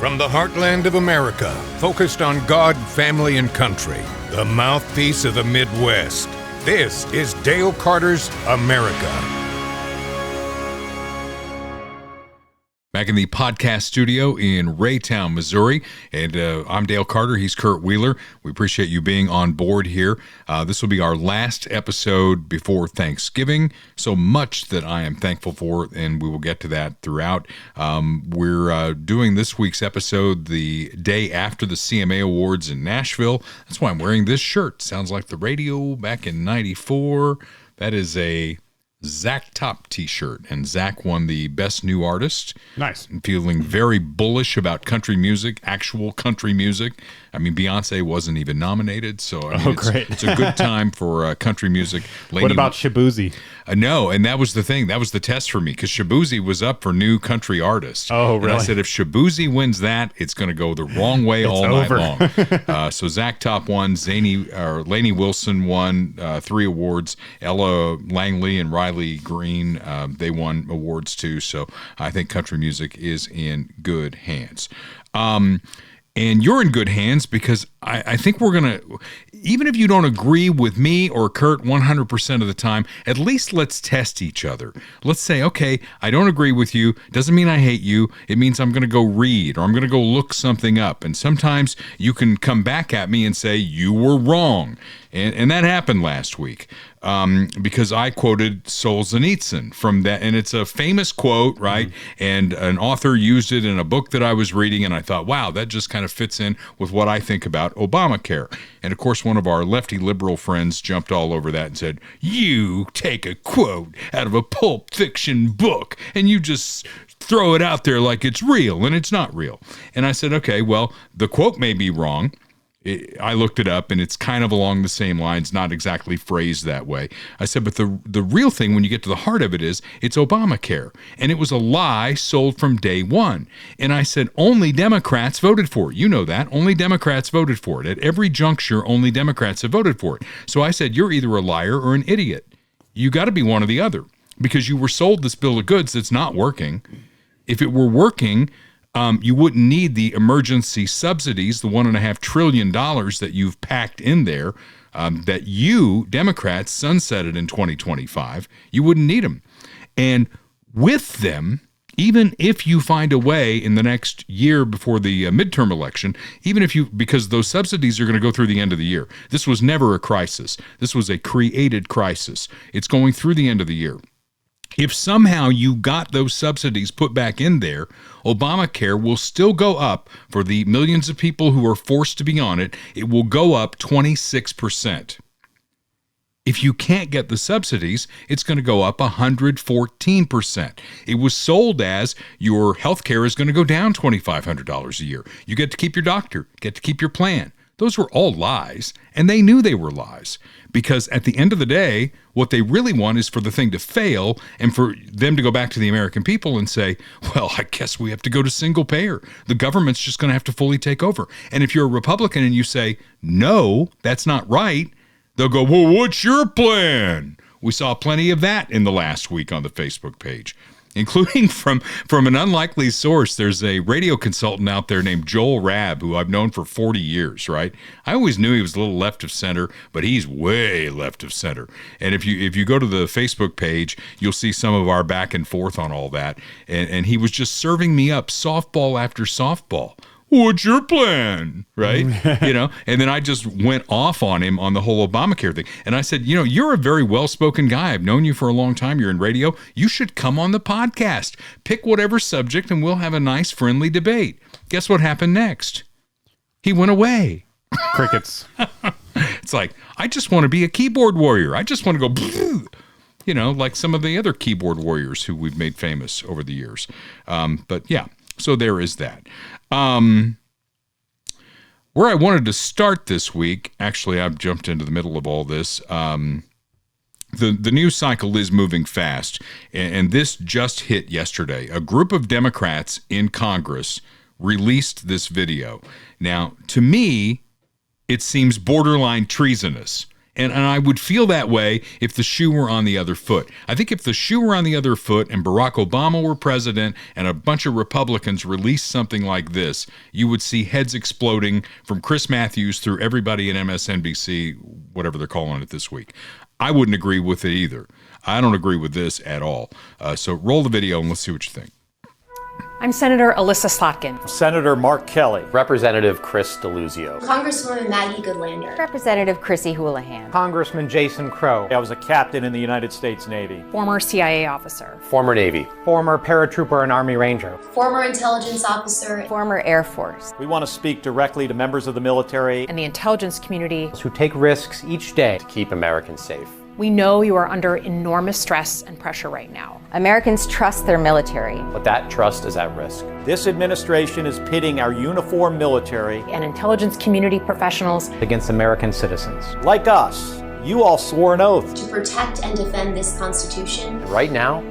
From the heartland of America, focused on God, family, and country, the mouthpiece of the Midwest. This is Dale Carter's America. Back in the podcast studio in Raytown, Missouri, and I'm Dale Carter. He's Kurt Wheeler. We appreciate you being on board here. This will be our last episode before Thanksgiving. So much that I am thankful for, and we will get to that throughout. We're doing this week's episode the day after the CMA Awards in Nashville. That's why I'm wearing this shirt. Sounds like the radio back in '94. That is a Zach Top t-shirt, and Zach won the Best New Artist. Nice. I'm feeling very bullish about country music, actual country music. I mean, Beyonce wasn't even nominated, so I mean, it's a good time for country music. What about Shaboozey? No, and that was the thing. That was the test for me, because Shaboozey was up for new country artist. Oh, really? And I said, if Shaboozey wins that, it's going to go the wrong way all night long. So Zach Top won, Lainey Wilson won 3 awards. Ella Langley and Riley Green, they won awards too. So I think country music is in good hands. And you're in good hands, because I think we're going to, even if you don't agree with me or Kurt 100% of the time, at least let's test each other. Let's say, okay, I don't agree with you. Doesn't mean I hate you. It means I'm going to go read, or I'm going to go look something up. And sometimes you can come back at me and say, you were wrong. And that happened last week, because I quoted Solzhenitsyn from that, and it's a famous quote, right? Mm-hmm. And an author used it in a book that I was reading, and I thought, wow, that just kind of fits in with what I think about Obamacare. And of course, one of our lefty liberal friends jumped all over that and said, you take a quote out of a Pulp Fiction book, and you just throw it out there like it's real, and it's not real. And I said, okay, well, the quote may be wrong. I looked it up, and it's kind of along the same lines, not exactly phrased that way. I said, but the real thing, when you get to the heart of it, is it's Obamacare. And it was a lie sold from day one. And I said, only Democrats voted for it. You know that. Only Democrats voted for it. At every juncture, only Democrats have voted for it. So I said, you're either a liar or an idiot. You got to be one or the other, because you were sold this bill of goods that's not working. If it were working, you wouldn't need the emergency subsidies, the $1.5 trillion that you've packed in there, that you, Democrats, sunsetted in 2025. You wouldn't need them. And with them, even if you find a way in the next year before the midterm election, because those subsidies are going to go through the end of the year. This was never a crisis. This was a created crisis. It's going through the end of the year. If somehow you got those subsidies put back in there, Obamacare will still go up for the millions of people who are forced to be on it. It will go up 26%. If you can't get the subsidies, it's going to go up 114%. It was sold as your health care is going to go down $2,500 a year. You get to keep your doctor, get to keep your plan. Those were all lies, and they knew they were lies, because at the end of the day, what they really want is for the thing to fail and for them to go back to the American people and say, well, I guess we have to go to single payer. The government's just going to have to fully take over. And if you're a Republican and you say, no, that's not right, they'll go, well, what's your plan? We saw plenty of that in the last week on the Facebook page, including from an unlikely source. There's a radio consultant out there named Joel Rabb, who I've known for 40 years, right? I always knew he was a little left of center, but he's way left of center. And if you go to the Facebook page, you'll see some of our back and forth on all that. And he was just serving me up softball after softball. What's your plan? Right? And then I just went off on him on the whole Obamacare thing. And I said, you're a very well-spoken guy. I've known you for a long time. You're in radio. You should come on the podcast. Pick whatever subject and we'll have a nice, friendly debate. Guess what happened next? He went away. Crickets. It's like, I just want to be a keyboard warrior. I just want to go, like some of the other keyboard warriors who we've made famous over the years. But yeah, so there is that. Where I wanted to start this week, actually, I've jumped into the middle of all this. The news cycle is moving fast, and this just hit yesterday. A group of Democrats in Congress released this video. Now, to me, it seems borderline treasonous. And I would feel that way if the shoe were on the other foot. I think if the shoe were on the other foot and Barack Obama were president and a bunch of Republicans released something like this, you would see heads exploding from Chris Matthews through everybody in MSNBC, whatever they're calling it this week. I wouldn't agree with it either. I don't agree with this at all. So roll the video and let's see what you think. I'm Senator Alyssa Slotkin. Senator Mark Kelly. Representative Chris Deluzio. Congresswoman Maggie Goodlander. Representative Chrissy Houlihan. Congressman Jason Crow. I was a captain in the United States Navy. Former CIA officer. Former Navy. Former paratrooper and Army Ranger. Former intelligence officer. Former Air Force. We want to speak directly to members of the military And the intelligence community. Who take risks each day To keep Americans safe. We know you are under enormous stress and pressure right now. Americans trust their military. But that trust is at risk. This administration is pitting our uniformed military And intelligence community professionals. against American citizens. like us. You all swore an oath. To protect and defend this Constitution. Right now,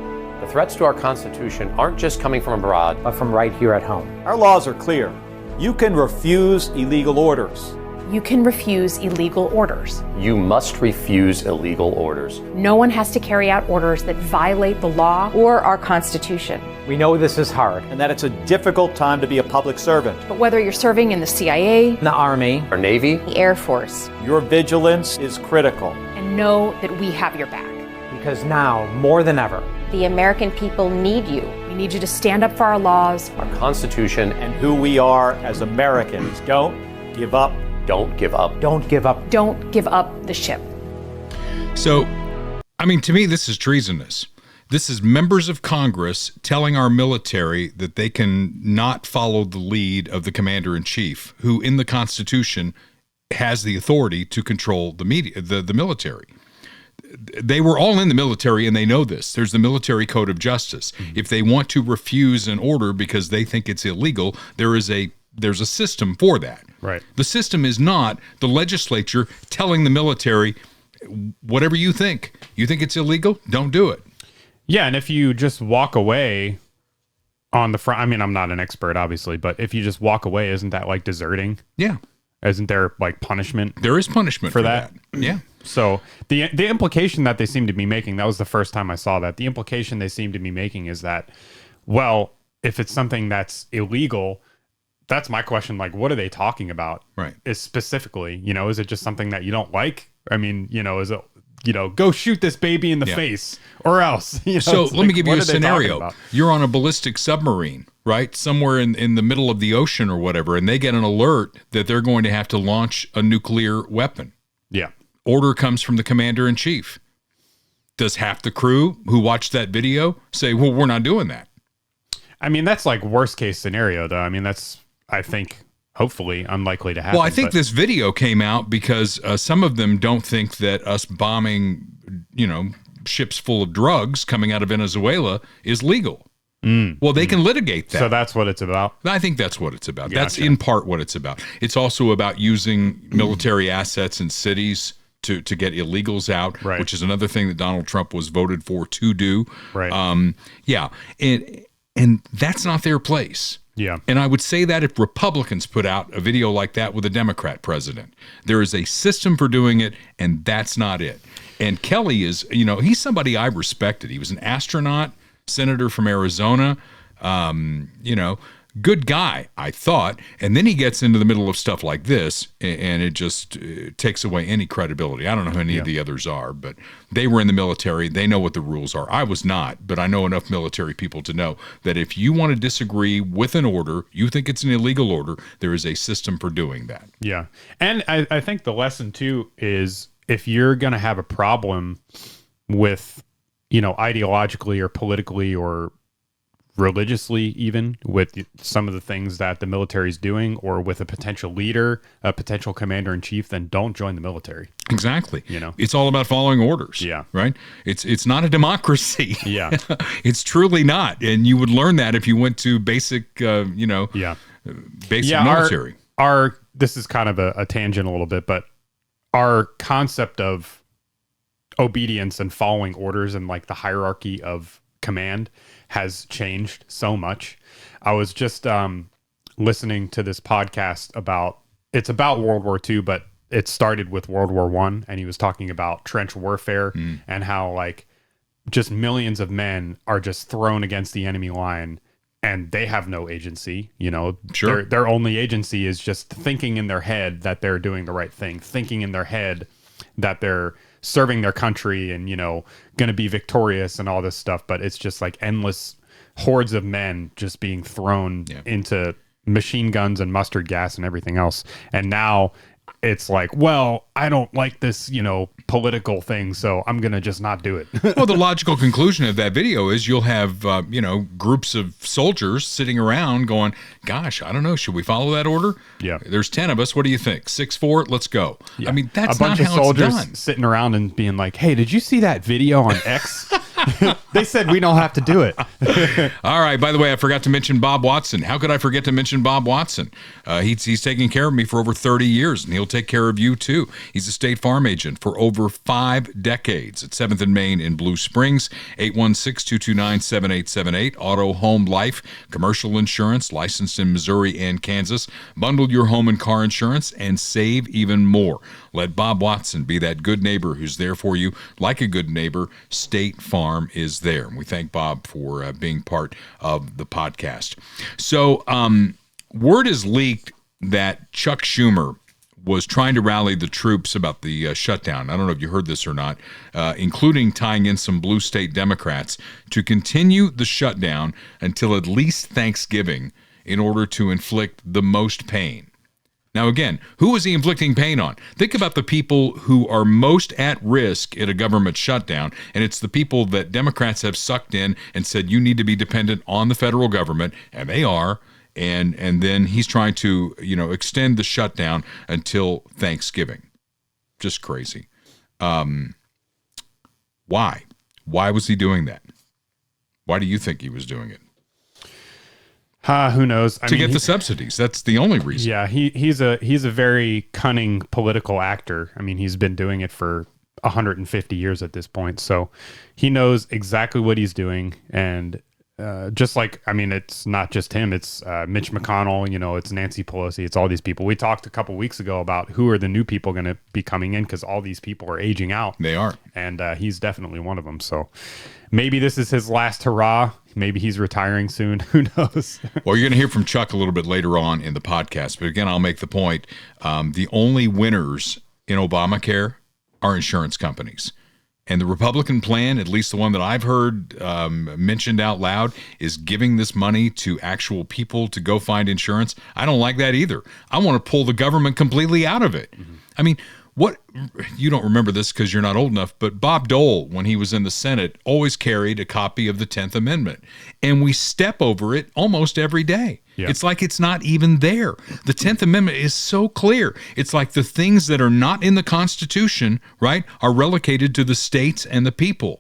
the threats to our Constitution aren't just coming from abroad. But from right here at home. Our laws are clear. You can refuse illegal orders. You can refuse illegal orders. You must refuse illegal orders. No one has to carry out orders that violate the law. Or our Constitution. We know this is hard. And that it's a difficult time to be a public servant. But whether you're serving in the CIA, The Army. Our Navy. The Air Force. Your vigilance is critical. and know that we have your back. Because now, more than ever, The American people need you. We need you to stand up for our laws. Our Constitution. And who we are as Americans. Don't give up. Don't give up. don't give up. Don't give up the ship. So, I mean, to me, this is treasonous. This is members of Congress telling our military that they can not follow the lead of the commander-in-chief, who in the Constitution has the authority to control the media, the military. They were all in the military and they know this. There's the military code of justice. If they want to refuse an order because they think it's illegal, there's a system for that. Right. The system is not the legislature telling the military, whatever you think it's illegal, don't do it. Yeah, and if you just walk away on the front, I mean, I'm not an expert, obviously, but if you just walk away, isn't that like deserting? Yeah. Isn't there like punishment? There is punishment for that? Yeah. So the implication that they seem to be making, that was the first time I saw that. The implication they seem to be making is that, well, if it's something that's illegal, that's my question. Like, what are they talking about? Right. Is specifically, is it just something that you don't like? I mean, is it, go shoot this baby in the face or else? So it's let me like, give what you a are they talking scenario. about? You're on a ballistic submarine, right? Somewhere in the middle of the ocean or whatever, and they get an alert that they're going to have to launch a nuclear weapon. Yeah. Order comes from the commander-in-chief. Does half the crew who watched that video say, well, we're not doing that? I mean, that's like worst case scenario, though. I mean, that's, I think, hopefully unlikely to happen. Well, I think but- this video came out because some of them don't think that us bombing, ships full of drugs coming out of Venezuela is legal. Well, they can litigate that. So that's what it's about. I think that's what it's about. Gotcha. That's in part what it's about. It's also about using military assets in cities to get illegals out, Right. which is another thing that Donald Trump was voted for to do. Right. Yeah. And that's not their place. Yeah. And I would say that if Republicans put out a video like that with a Democrat president, there is a system for doing it, and that's not it. And Kelly is, he's somebody I respected. He was an astronaut, senator from Arizona, good guy, I thought. And then he gets into the middle of stuff like this, and it just takes away any credibility. I don't know who any of the others are, but they were in the military. They know what the rules are. I was not, but I know enough military people to know that if you want to disagree with an order, you think it's an illegal order, there is a system for doing that. Yeah. And I think the lesson, too, is if you're going to have a problem with, ideologically or politically or religiously even with some of the things that the military is doing or with a potential leader, a potential commander-in-chief, then don't join the military. Exactly. It's all about following orders. Yeah. Right? It's not a democracy. Yeah. It's truly not. And you would learn that if you went to basic, basic military. Our this is kind of a tangent a little bit, but our concept of obedience and following orders and like the hierarchy of command has changed so much. I was just listening to this podcast about World War II, but it started with World War I, and he was talking about trench warfare and how like just millions of men are just thrown against the enemy line and they have no agency. You know, Sure. Their only agency is just thinking in their head that they're doing the right thing, thinking in their head that they're serving their country and, you know, going to be victorious and all this stuff. But it's just like endless hordes of men just being thrown into machine guns and mustard gas and everything else. And now it's like, well, I don't like this, you know, political thing, so I'm going to just not do it. Well, the logical conclusion of that video is you'll have, you know, groups of soldiers sitting around going, gosh, I don't know, should we follow that order? Yeah. There's 10 of us. What do you think? 6-4, let's go. Yeah. I mean, that's a bunch not of how soldiers it's done. sitting around and being like, hey, did you see that video on X? They said we don't have to do it. All right. By the way, I forgot to mention Bob Watson. How could I forget to mention Bob Watson? He's taken care of me for over 30 years, and he'll take care of you too. He's a State Farm agent for over 5 decades at 7th and Main in Blue Springs. 816-229-7878. Auto, home, life, commercial insurance, licensed in Missouri and Kansas. Bundle your home and car insurance and save even more. Let Bob Watson be that good neighbor who's there for you. Like a good neighbor, State Farm is there. And we thank Bob for being part of the podcast. So word is leaked that Chuck Schumer was trying to rally the troops about the shutdown. I don't know if you heard this or not, including tying in some blue state Democrats to continue the shutdown until at least Thanksgiving in order to inflict the most pain. Now, again, who is he inflicting pain on? Think about the people who are most at risk in a government shutdown, and it's the people that Democrats have sucked in and said you need to be dependent on the federal government, and they are. And then he's trying to, you know, extend the shutdown until Thanksgiving. Just crazy. Why? Why was he doing that? Why do you think he was doing it? Who knows? To get the subsidies. That's the only reason. Yeah, he's a very cunning political actor. I mean, he's been doing it for 150 years at this point, so he knows exactly what he's doing. And just like, I mean, it's not just him. It's Mitch McConnell. You know, it's Nancy Pelosi. It's all these people. We talked a couple weeks ago about who are the new people going to be coming in because all these people are aging out. They are, and he's definitely one of them. So maybe this is his last hurrah. Maybe he's retiring soon. Who knows? Well, you're going to hear from Chuck a little bit later on in the podcast. But again, I'll make the point. The only winners in Obamacare are insurance companies. And the Republican plan, at least the one that I've heard mentioned out loud, is giving this money to actual people to go find insurance. I don't like that either. I want to pull the government completely out of it. Mm-hmm. I mean, what, you don't remember this because you're not old enough, but Bob Dole, when he was in the Senate, always carried a copy of the 10th Amendment. And we step over it almost every day. Yeah. It's like it's not even there. The 10th Amendment is so clear. It's like the things that are not in the Constitution, right, are relegated to the states and the people.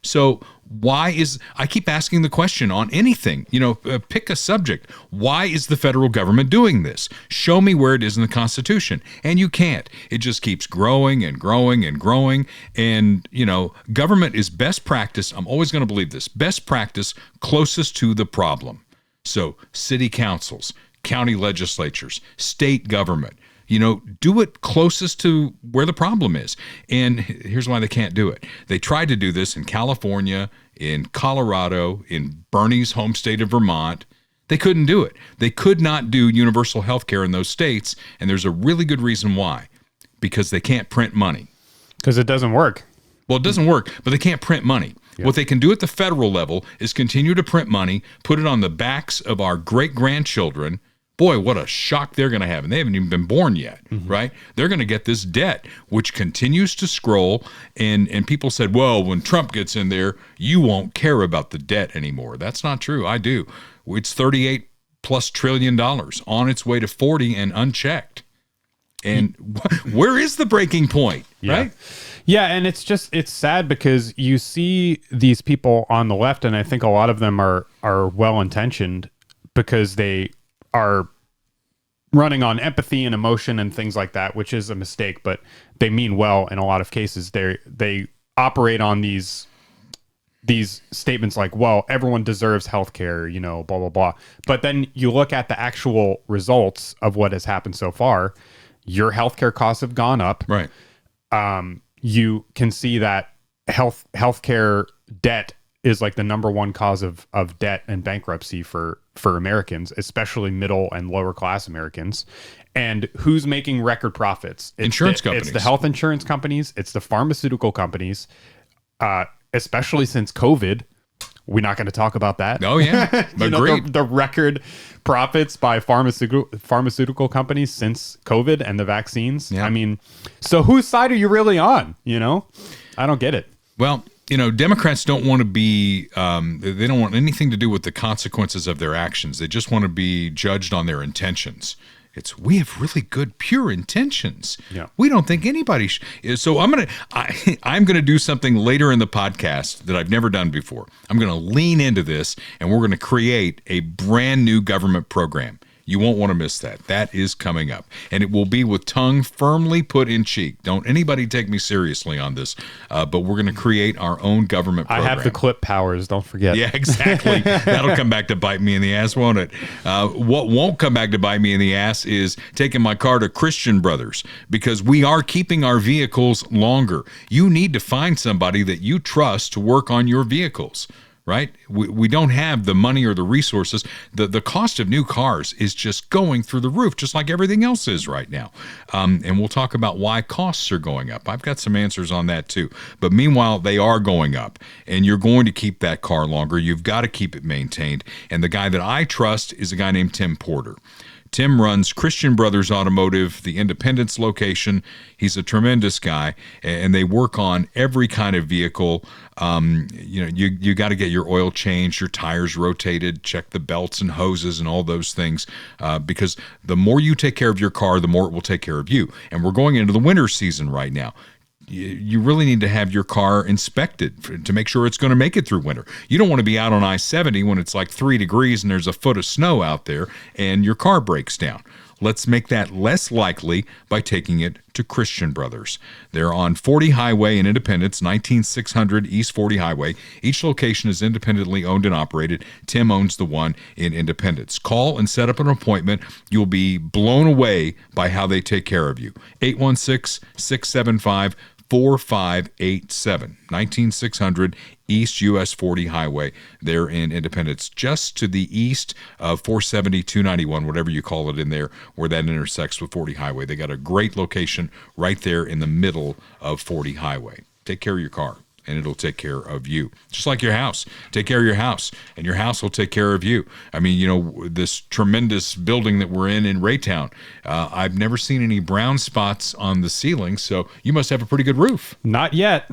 So why is, I keep asking the question on anything, you know, pick a subject. Why is the federal government doing this? Show me where it is in the Constitution. And you can't. It just keeps growing and growing and growing. And, you know, government is best practice. I'm always going to believe this. Best practice closest to the problem. So city councils, county legislatures, state government, you know, do it closest to where the problem is. And here's why they can't do it. They tried to do this in California, in Colorado, in Bernie's home state of Vermont. They couldn't do it. They could not do universal health care in those states. And there's a really good reason why. Because they can't print money. Because it doesn't work. Well, it doesn't work, but they can't print money. Yep. What they can do at the federal level is continue to print money, put it on the backs of our great-grandchildren. Boy, what a shock they're going to have. And they haven't even been born yet, right? They're going to get this debt, which continues to scroll. And people said, well, when Trump gets in there, you won't care about the debt anymore. That's not true. I do. It's $38+ trillion on its way to 40 and unchecked. And where is the breaking point, right? Yeah, and it's sad because you see these people on the left, and I think a lot of them are well-intentioned because they are running on empathy and emotion and things like that, which is a mistake, but they mean well in a lot of cases. They operate on these statements like, well, everyone deserves healthcare, you know, blah, blah, blah. But then you look at the actual results of what has happened so far. your healthcare costs have gone up. Right. You can see that healthcare debt is like the number one cause of debt and bankruptcy for Americans, especially middle and lower class Americans. And who's making record profits? Insurance companies. It's the health insurance companies. It's the pharmaceutical companies, especially since COVID. We're not going to talk about that. Oh, yeah. Agreed. The record profits by pharmaceutical companies since COVID and the vaccines. Yeah. I mean, so whose side are you really on? I don't get it. Well, Democrats don't want to be, they don't want anything to do with the consequences of their actions. They just want to be judged on their intentions. We have really good, pure intentions. Yeah. We don't think anybody so I'm going to do something later in the podcast that I've never done before. I'm going to lean into this, and we're going to create a brand new government program. You won't want to miss that. That is coming up. And it will be with tongue firmly put in cheek. Don't anybody take me seriously on this, but we're going to create our own government program. I have the clip powers, don't forget. Yeah, exactly. That'll come back to bite me in the ass, won't it? What won't come back to bite me in the ass is taking my car to Christian Brothers, because we are keeping our vehicles longer. You need to find somebody that you trust to work on your vehicles. Right? We don't have the money or the resources. The cost of new cars is just going through the roof, just like everything else is right now. And we'll talk about why costs are going up. I've got some answers on that too. But meanwhile, they are going up, and you're going to keep that car longer. You've got to keep it maintained. And the guy that I trust is a guy named Tim Porter. Tim runs Christian Brothers Automotive, the Independence location. He's a tremendous guy, and they work on every kind of vehicle. You got to get your oil changed, your tires rotated, check the belts and hoses and all those things, because the more you take care of your car, the more it will take care of you. And we're going into the winter season right now. You really need to have your car inspected to make sure it's going to make it through winter. You don't want to be out on I-70 when it's like 3 degrees and there's a foot of snow out there and your car breaks down. Let's make that less likely by taking it to Christian Brothers. They're on 40 Highway in Independence, 19600 East 40 Highway. Each location is independently owned and operated. Tim owns the one in Independence. Call and set up an appointment. You'll be blown away by how they take care of you. 816-675-4587, 19600 East US 40 Highway. They're in Independence, just to the east of 470, 291, whatever you call it in there, where that intersects with 40 Highway. They got a great location right there in the middle of 40 Highway. Take care of your car, and it'll take care of you. Just like your house. Take care of your house, and your house will take care of you. I mean, this tremendous building that we're in Raytown, I've never seen any brown spots on the ceiling, so you must have a pretty good roof. Not yet.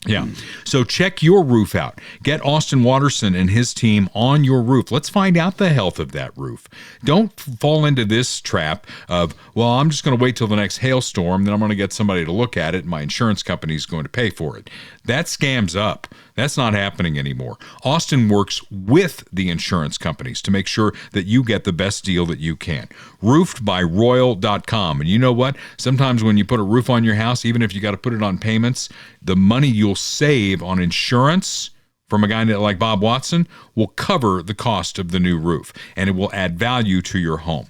Yeah. So check your roof out. Get Austin Watterson and his team on your roof. Let's find out the health of that roof. Don't fall into this trap of, well, I'm just going to wait till the next hailstorm, then I'm going to get somebody to look at it, and my insurance company is going to pay for it. That scam's up. That's not happening anymore. Austin works with the insurance companies to make sure that you get the best deal that you can. RoofedByRoyal.com. And you know what? Sometimes when you put a roof on your house, even if you got to put it on payments, the money you'll save on insurance from a guy like Bob Watson will cover the cost of the new roof, and it will add value to your home.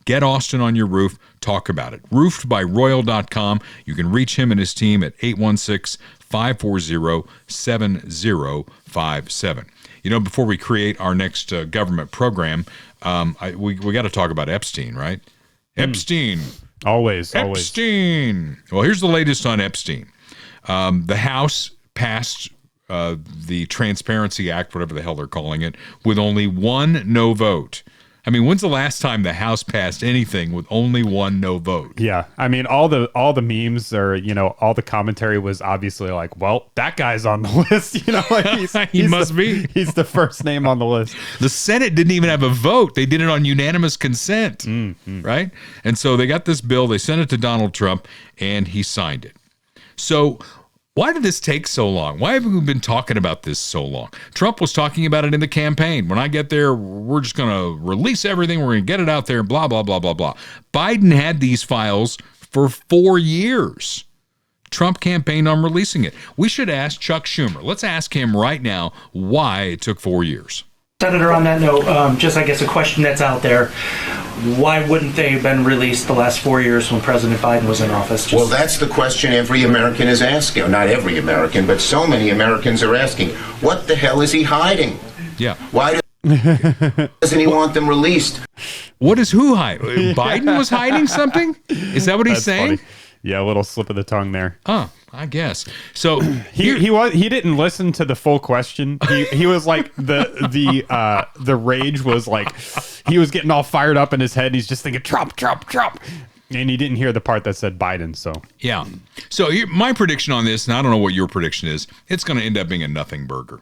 Get Austin on your roof. Talk about it. RoofedByRoyal.com. You can reach him and his team at 816-540-7057. Before we create our next government program, we got to talk about Epstein, right? Epstein. Always. Epstein. Well, here's the latest on Epstein. The House passed the Transparency Act, whatever the hell they're calling it, with only one no vote. I mean, when's the last time the House passed anything with only one no vote? Yeah. I mean, all the memes or, all the commentary was obviously like, well, that guy's on the list. He must be. He's the first name on the list. The Senate didn't even have a vote. They did it on unanimous consent, right? And so they got this bill. They sent it to Donald Trump, and he signed it. So why did this take so long? Why have we been talking about this so long? Trump was talking about it in the campaign. When I get there, we're just going to release everything. We're going to get it out there, blah, blah, blah, blah, blah. Biden had these files for 4 years. Trump campaigned on releasing it. We should ask Chuck Schumer. Let's ask him right now why it took 4 years. Senator, on that note, just I guess a question that's out there. why wouldn't they have been released the last 4 years when President Biden was in office? Well, that's the question every American is asking. Or not every American, but so many Americans are asking. What the hell is he hiding? Yeah. Why doesn't he want them released? What is who hiding? Biden was hiding something? Is that what he's saying? Funny. Yeah, a little slip of the tongue there. Oh, I guess. So he didn't listen to the full question. He was like the rage was like he was getting all fired up in his head. He's just thinking Trump, Trump, Trump. And he didn't hear the part that said Biden. So yeah. So my prediction on this, and I don't know what your prediction is, it's going to end up being a nothing burger.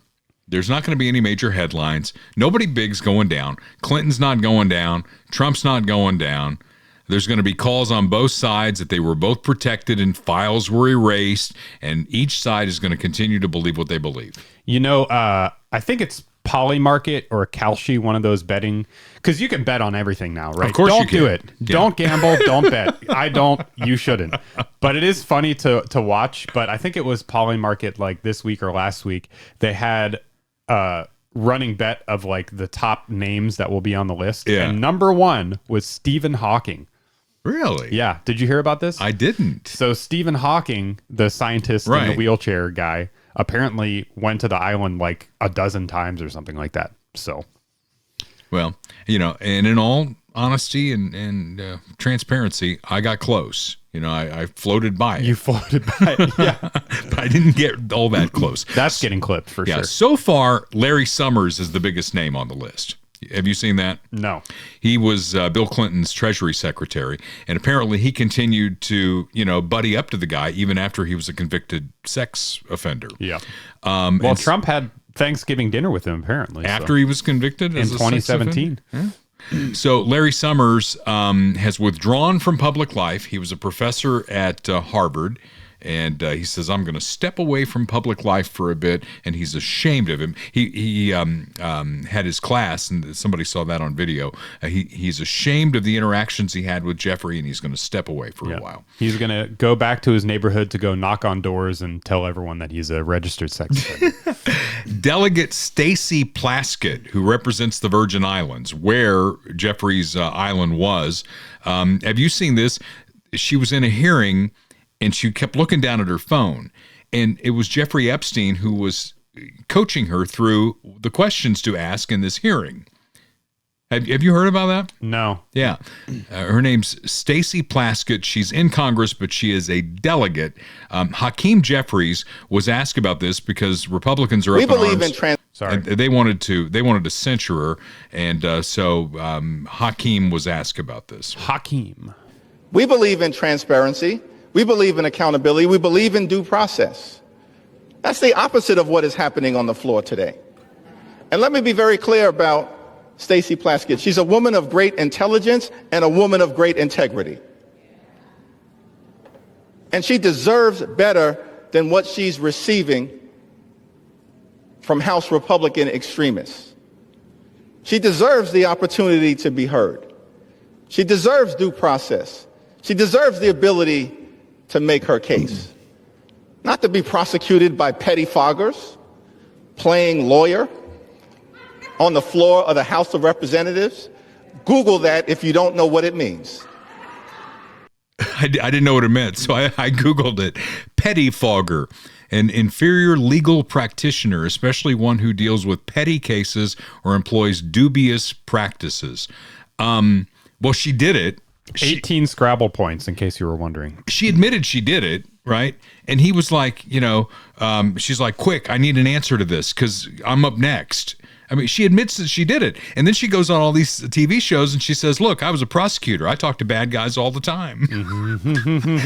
There's not going to be any major headlines. Nobody big's going down. Clinton's not going down. Trump's not going down. There's going to be calls on both sides that they were both protected and files were erased, and each side is going to continue to believe what they believe. You know, I think it's Polymarket or Kalshi, one of those betting, because you can bet on everything now, right? Of course don't you can. do it. Yeah. Don't gamble. Don't bet. I don't. You shouldn't. But it is funny to watch. But I think it was Polymarket like this week or last week. They had running bet of like the top names that will be on the list. Yeah. And number one was Stephen Hawking. Really? Yeah. Did you hear about this? I didn't. So Stephen Hawking, the scientist and the wheelchair guy, apparently went to the island like a dozen times or something like that. So, well, you know, and in all honesty and transparency, I got close. You know, I floated by it. You floated by it, yeah. But I didn't get all that close. That's getting clipped for sure. So far, Larry Summers is the biggest name on the list. Have you seen that? No. He was Bill Clinton's Treasury Secretary, and apparently he continued to, buddy up to the guy even after he was a convicted sex offender. Yeah. Well, Trump had Thanksgiving dinner with him, apparently. After he was convicted in 2017. Yeah. So Larry Summers has withdrawn from public life. He was a professor at Harvard. And he says, I'm going to step away from public life for a bit, and he's ashamed of him. He had his class, and somebody saw that on video. He's ashamed of the interactions he had with Jeffrey, and he's going to step away for a while. He's going to go back to his neighborhood to go knock on doors and tell everyone that he's a registered sex offender. Delegate Stacey Plaskett, who represents the Virgin Islands, where Jeffrey's island was. Have you seen this? She was in a hearing, and she kept looking down at her phone. And it was Jeffrey Epstein who was coaching her through the questions to ask in this hearing. Have you heard about that? No. Yeah. Her name's Stacey Plaskett. She's in Congress, but she is a delegate. Hakim Jeffries was asked about this because Republicans are up in arms. They wanted to censure her. And so Hakim was asked about this. Hakim. We believe in transparency. We believe in accountability. We believe in due process. That's the opposite of what is happening on the floor today. And let me be very clear about Stacey Plaskett. She's a woman of great intelligence and a woman of great integrity. And she deserves better than what she's receiving from House Republican extremists. She deserves the opportunity to be heard. She deserves due process. She deserves the ability to make her case, not to be prosecuted by petty foggers, playing lawyer on the floor of the House of Representatives. Google that if you don't know what it means. I didn't know what it meant, so I Googled it. Petty fogger, an inferior legal practitioner, especially one who deals with petty cases or employs dubious practices. Well, she did it. 18 Scrabble points, in case you were wondering. She admitted she did it, right? And he was like, she's like, quick, I need an answer to this because I'm up next. I mean, she admits that she did it. And then she goes on all these TV shows and she says, look, I was a prosecutor. I talk to bad guys all the time.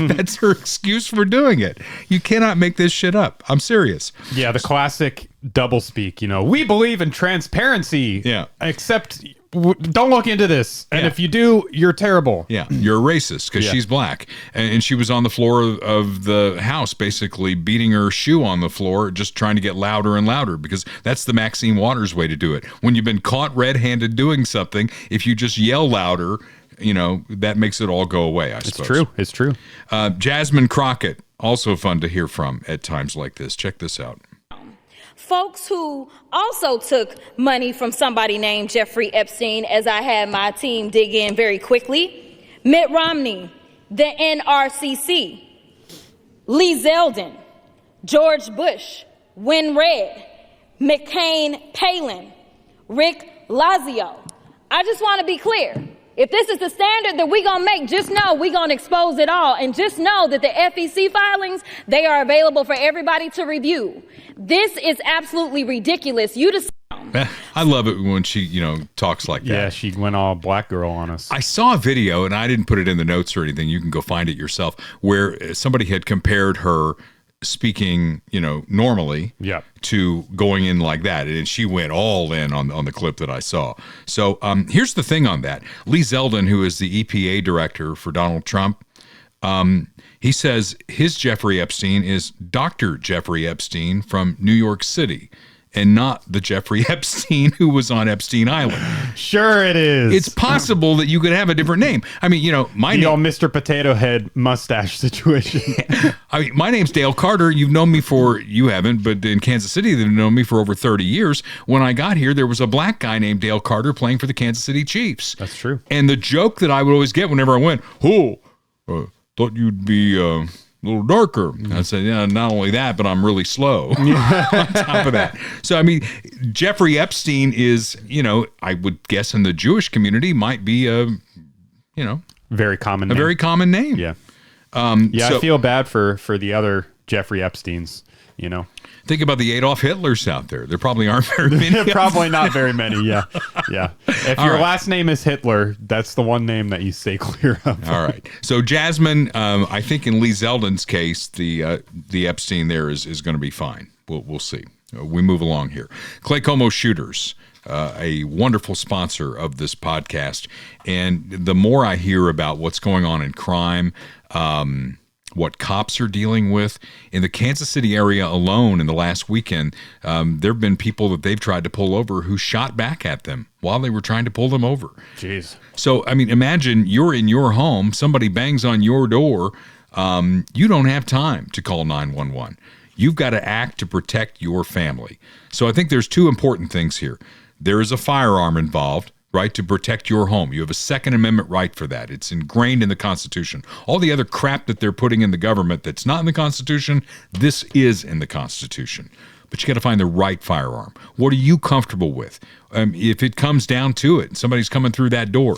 That's her excuse for doing it. You cannot make this shit up. I'm serious. Yeah, the classic doublespeak, we believe in transparency. Yeah. Except don't look into this. And if you do, you're terrible. Yeah, you're a racist because she's black. And she was on the floor of the House basically beating her shoe on the floor, just trying to get louder and louder because that's the Maxine Waters way to do it. When you've been caught red-handed doing something, if you just yell louder, that makes it all go away, I suppose. It's true. Jasmine Crockett, also fun to hear from at times like this. Check this out. folks who also took money from somebody named Jeffrey Epstein, as I had my team dig in very quickly. Mitt Romney, the NRCC, Lee Zeldin, George Bush, Win Red, McCain Palin, Rick Lazio. I just want to be clear. If this is the standard that we're going to make, just know we're going to expose it all. And just know that the FEC filings, they are available for everybody to review. This is absolutely ridiculous. I love it when she, talks like that. Yeah, she went all black girl on us. I saw a video, and I didn't put it in the notes or anything. You can go find it yourself, where somebody had compared her speaking, normally to going in like that. And she went all in on the clip that I saw. So here's the thing on that. Lee Zeldin, who is the EPA director for Donald Trump, he says his Jeffrey Epstein is Dr. Jeffrey Epstein from New York City, and not the Jeffrey Epstein who was on Epstein Island. Sure it is. It's possible that you could have a different name. I mean, my name... Mr. Potato Head mustache situation. I mean, my name's Dale Carter. You've known me you haven't, but in Kansas City, they've known me for over 30 years. When I got here, there was a black guy named Dale Carter playing for the Kansas City Chiefs. That's true. And the joke that I would always get whenever I went, thought you'd be... a little darker. I said, yeah, not only that, but I'm really slow on top of that. So, I mean, Jeffrey Epstein is, I would guess in the Jewish community might be very common name. A very common name. Yeah. I feel bad for the other Jeffrey Epsteins, Think about the Adolf Hitlers out there. There probably aren't very many. Probably not very many. Yeah. If your last name is Hitler, that's the one name that you stay clear of. All right. So Jasmine, I think in Lee Zeldin's case, the Epstein there is going to be fine. We'll see. We move along here. Clay Como Shooters, a wonderful sponsor of this podcast, and the more I hear about what's going on in crime, what cops are dealing with in the Kansas City area alone in the last weekend, there have been people that they've tried to pull over who shot back at them while they were trying to pull them over. Jeez. So, I mean, imagine you're in your home, somebody bangs on your door, you don't have time to call 911. You've got to act to protect your family. So I think there's two important things here. There is a firearm involved, right, to protect your home. You have a Second Amendment right for that. It's ingrained in the Constitution. All the other crap that they're putting in the government that's not in the Constitution, this is in the Constitution. But you got to find the right firearm. What are you comfortable with? If it comes down to it, somebody's coming through that door,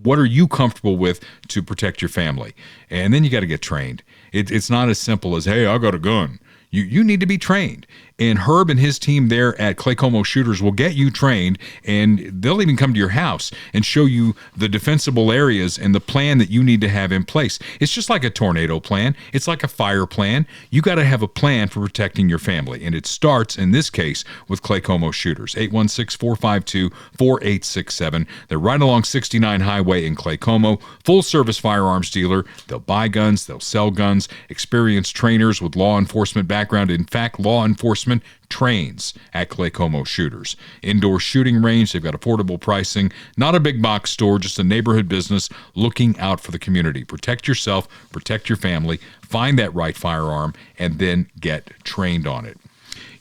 what are you comfortable with to protect your family? And then you got to get trained. It's not as simple as, hey, I got a gun. You need to be trained. And Herb and his team there at Clay Como Shooters will get you trained, and they'll even come to your house and show you the defensible areas and the plan that you need to have in place. It's just like a tornado plan. It's like a fire plan. You got to have a plan for protecting your family, and it starts, in this case, with Clay Como Shooters, 816-452-4867. They're right along 69 Highway in Clay Como, full-service firearms dealer. They'll buy guns. They'll sell guns. Experienced trainers with law enforcement background. In fact, law enforcement trains at Clay Como Shooters. Indoor shooting range. They've got affordable pricing. Not a big box store, just a neighborhood business looking out for the community. Protect yourself, protect your family, find that right firearm, and then get trained on it.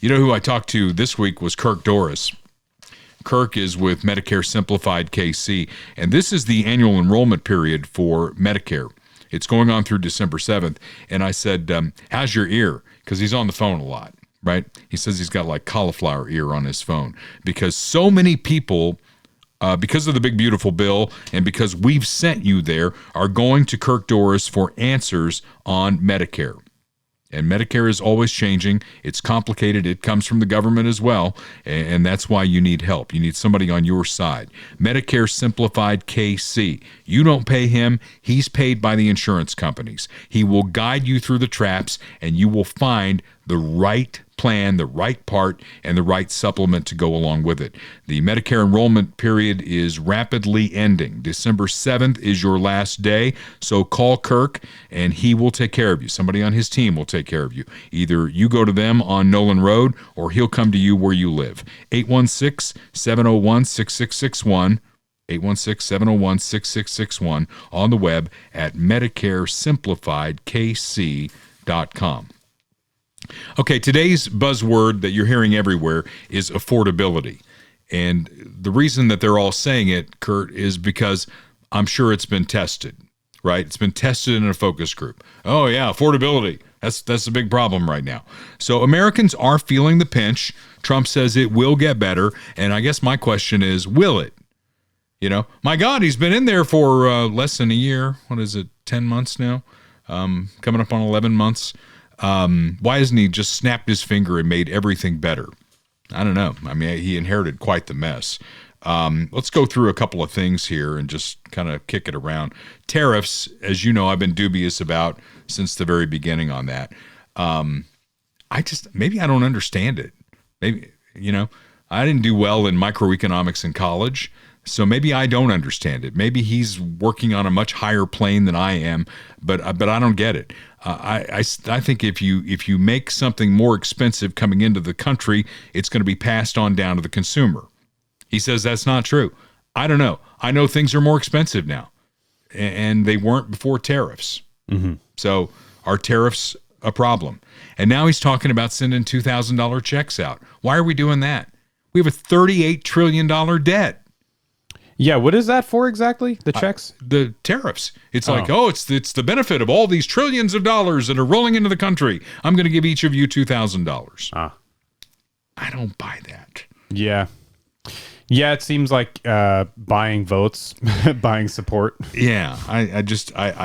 You know who I talked to this week was Kirk Doris. Kirk is with Medicare Simplified KC, and this is the annual enrollment period for Medicare. It's going on through December 7th, and I said, how's your ear? Because he's on the phone a lot. Right? He says he's got like cauliflower ear on his phone because so many people, because of the big beautiful bill and because we've sent you there, are going to Kirk Doris for answers on Medicare. And Medicare is always changing. It's complicated. It comes from the government as well. And that's why you need help. You need somebody on your side. Medicare Simplified KC. You don't pay him. He's paid by the insurance companies. He will guide you through the traps, and you will find the right plan, the right part, and the right supplement to go along with it. The Medicare enrollment period is rapidly ending. December 7th is your last day, so call Kirk and he will take care of you. Somebody on his team will take care of you. Either you go to them on Nolan Road or he'll come to you where you live. 816-701-6661. 816-701-6661 on the web at MedicareSimplifiedKC.com. Okay, today's buzzword that you're hearing everywhere is affordability. And the reason that they're all saying it, Kurt, is because I'm sure it's been tested, right? It's been tested in a focus group. Oh, yeah, affordability. That's a big problem right now. So Americans are feeling the pinch. Trump says it will get better. And I guess my question is, will it? You know, my God, he's been in there for less than a year. What is it, 10 months now? Coming up on 11 months. Why hasn't he just snapped his finger and made everything better? I don't know. I mean, he inherited quite the mess. Let's go through a couple of things here and just kind of kick it around. Tariffs, as you know, I've been dubious about since the very beginning on that. Maybe I don't understand it. Maybe, you know, I didn't do well in microeconomics in college, so maybe I don't understand it. Maybe he's working on a much higher plane than I am, but I don't get it. I think if you make something more expensive coming into the country, it's going to be passed on down to the consumer. He says that's not true. I don't know. I know things are more expensive now, and they weren't before tariffs. Mm-hmm. So are tariffs a problem? And now he's talking about sending $2,000 checks out. Why are we doing that? We have a $38 trillion debt. Yeah, what is that for exactly? The checks? The tariffs. It's it's the benefit of all these trillions of dollars that are rolling into the country. I'm going to give each of you $2,000. I don't buy that. Yeah. Yeah, it seems like buying votes, buying support. Yeah, I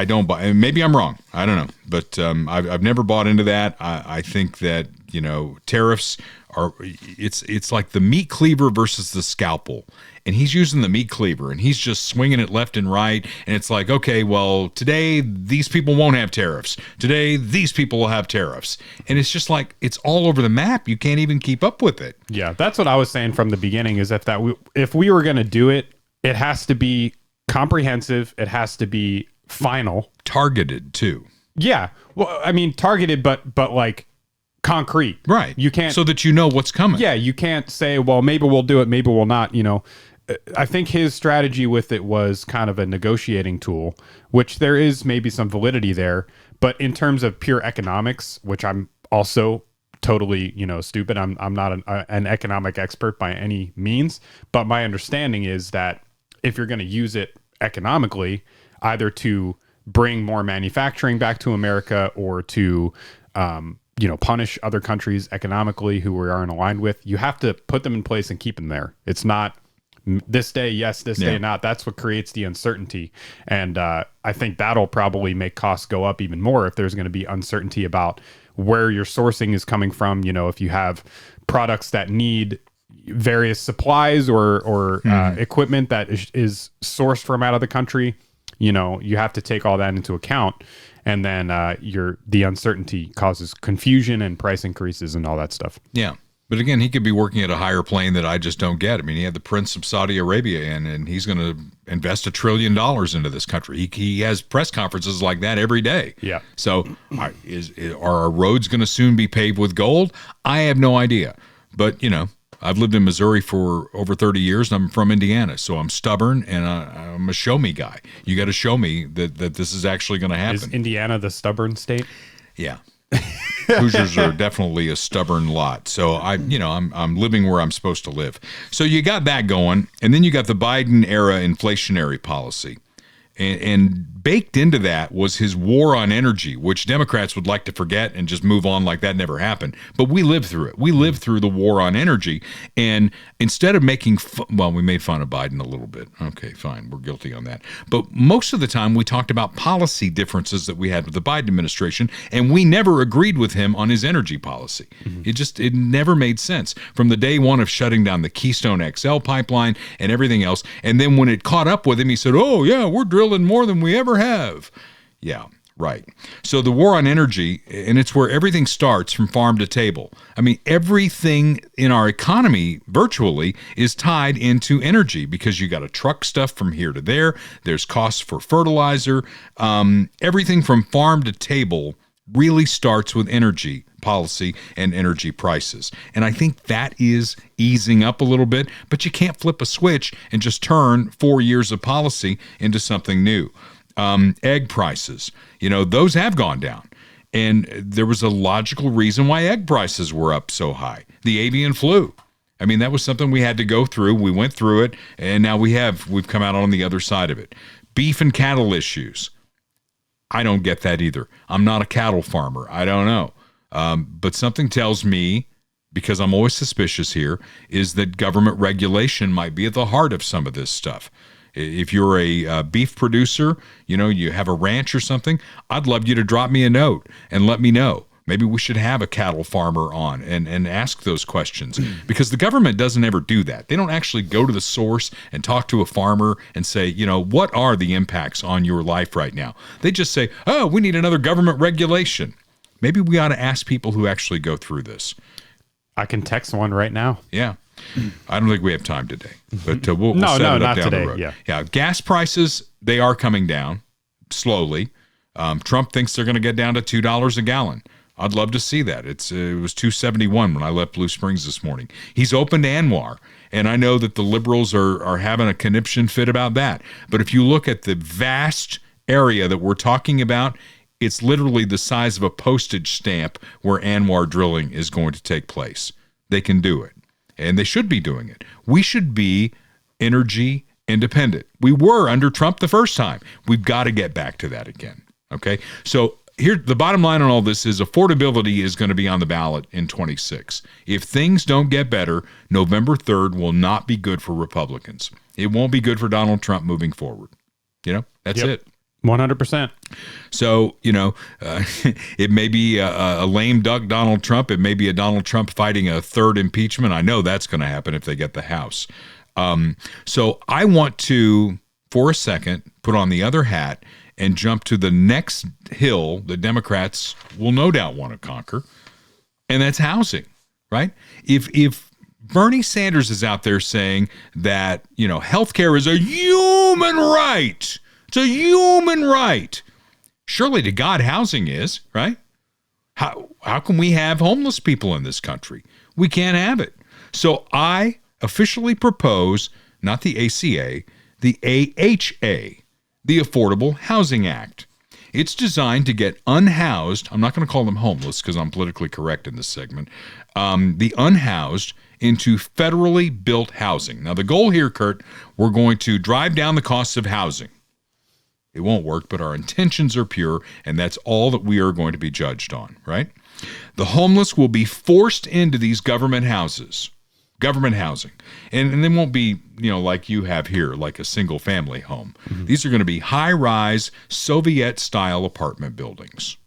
don't buy. Maybe I'm wrong. I don't know, but I've never bought into that. I think that, you know, tariffs are it's like the meat cleaver versus the scalpel, and he's using the meat cleaver and he's just swinging it left and right. And it's like, okay, well, today these people won't have tariffs. Today these people will have tariffs, and it's just like it's all over the map. You can't even keep up with it. Yeah, that's what I was saying from the beginning. Is if we were going to do it, it has to be comprehensive. It has to be final, targeted too. Yeah, well, I mean targeted, but like concrete, right? You can't, so that you know what's coming. Yeah, you can't say, well, maybe we'll do it, maybe we'll not. You know, I think his strategy with it was kind of a negotiating tool, which there is maybe some validity there. But in terms of pure economics, which I'm also totally, you know, stupid. I'm not an economic expert by any means, but my understanding is that if you're going to use it economically, either to bring more manufacturing back to America or to, you know, punish other countries economically who we aren't aligned with, you have to put them in place and keep them there. It's not this day, yes, this day not. That's what creates the uncertainty. And I think that'll probably make costs go up even more if there's going to be uncertainty about where your sourcing is coming from. You know, if you have products that need various supplies or equipment that is sourced from out of the country, you know, you have to take all that into account. And then the uncertainty causes confusion and price increases and all that stuff. Yeah. But again, he could be working at a higher plane that I just don't get. I mean, he had the Prince of Saudi Arabia in, and he's going to invest $1 trillion into this country. He has press conferences like that every day. Yeah. So are our roads going to soon be paved with gold? I have no idea. But, you know, I've lived in Missouri for over 30 years, and I'm from Indiana, so I'm stubborn, and I'm a show-me guy. You got to show me that this is actually going to happen. Is Indiana the stubborn state? Yeah. Hoosiers are definitely a stubborn lot. So I'm living where I'm supposed to live. So you got that going, and then you got the Biden era inflationary policy. And baked into that was his war on energy, which Democrats would like to forget and just move on like that never happened. But we lived through it. We lived through the war on energy. And instead of making we made fun of Biden a little bit. Okay, fine. We're guilty on that. But most of the time we talked about policy differences that we had with the Biden administration, and we never agreed with him on his energy policy. Mm-hmm. It never made sense from the day one of shutting down the Keystone XL pipeline and everything else. And then when it caught up with him, he said, oh, yeah, we're drilling more than we ever have. Yeah, right. So the war on energy, and it's where everything starts from farm to table. I mean, everything in our economy virtually is tied into energy because you got to truck stuff from here to there. There's costs for fertilizer. Everything from farm to table really starts with energy policy and energy prices. And I think that is easing up a little bit, but you can't flip a switch and just turn 4 years of policy into something new. Egg prices, those have gone down. And there was a logical reason why egg prices were up so high. The avian flu. I mean, that was something we had to go through. We went through it, and now we've come out on the other side of it. Beef and cattle issues. I don't get that either. I'm not a cattle farmer. I don't know. But something tells me, because I'm always suspicious here, is that government regulation might be at the heart of some of this stuff. If you're a beef producer, you have a ranch or something, I'd love you to drop me a note and let me know. Maybe we should have a cattle farmer on and ask those questions, because the government doesn't ever do that. They don't actually go to the source and talk to a farmer and say, what are the impacts on your life right now? They just say, oh, we need another government regulation. Maybe we ought to ask people who actually go through this. I can text one right now. Yeah. I don't think we have time today, but we'll set it up not down today. the road. Yeah. Gas prices, they are coming down slowly. Trump thinks they're going to get down to $2 a gallon. I'd love to see that. It was $2.71 when I left Blue Springs this morning. He's opened ANWR, and I know that the liberals are having a conniption fit about that. But if you look at the vast area that we're talking about, it's literally the size of a postage stamp where ANWR drilling is going to take place. They can do it, and they should be doing it. We should be energy independent. We were under Trump the first time. We've got to get back to that again, okay? So here, the bottom line on all this is affordability is going to be on the ballot in 26. If things don't get better, November 3rd will not be good for Republicans. It won't be good for Donald Trump moving forward. That's it. 100%. So, it may be a lame duck Donald Trump. It may be a Donald Trump fighting a third impeachment. I know that's going to happen if they get the House. So I want to, for a second, put on the other hat and jump to the next hill the Democrats will no doubt want to conquer, and that's housing, right? If Bernie Sanders is out there saying that, healthcare is a human right, it's a human right, surely to God housing is, right? How can we have homeless people in this country? We can't have it. So I officially propose, not the ACA, the AHA, the Affordable Housing Act. It's designed to get unhoused, I'm not going to call them homeless because I'm politically correct in this segment, the unhoused into federally built housing. Now, the goal here, Kurt, we're going to drive down the costs of housing. It won't work, but our intentions are pure, and that's all that we are going to be judged on, right? The homeless will be forced into these government houses. Government housing. And they won't be, like you have here, like a single family home. Mm-hmm. These are going to be high-rise, Soviet-style apartment buildings.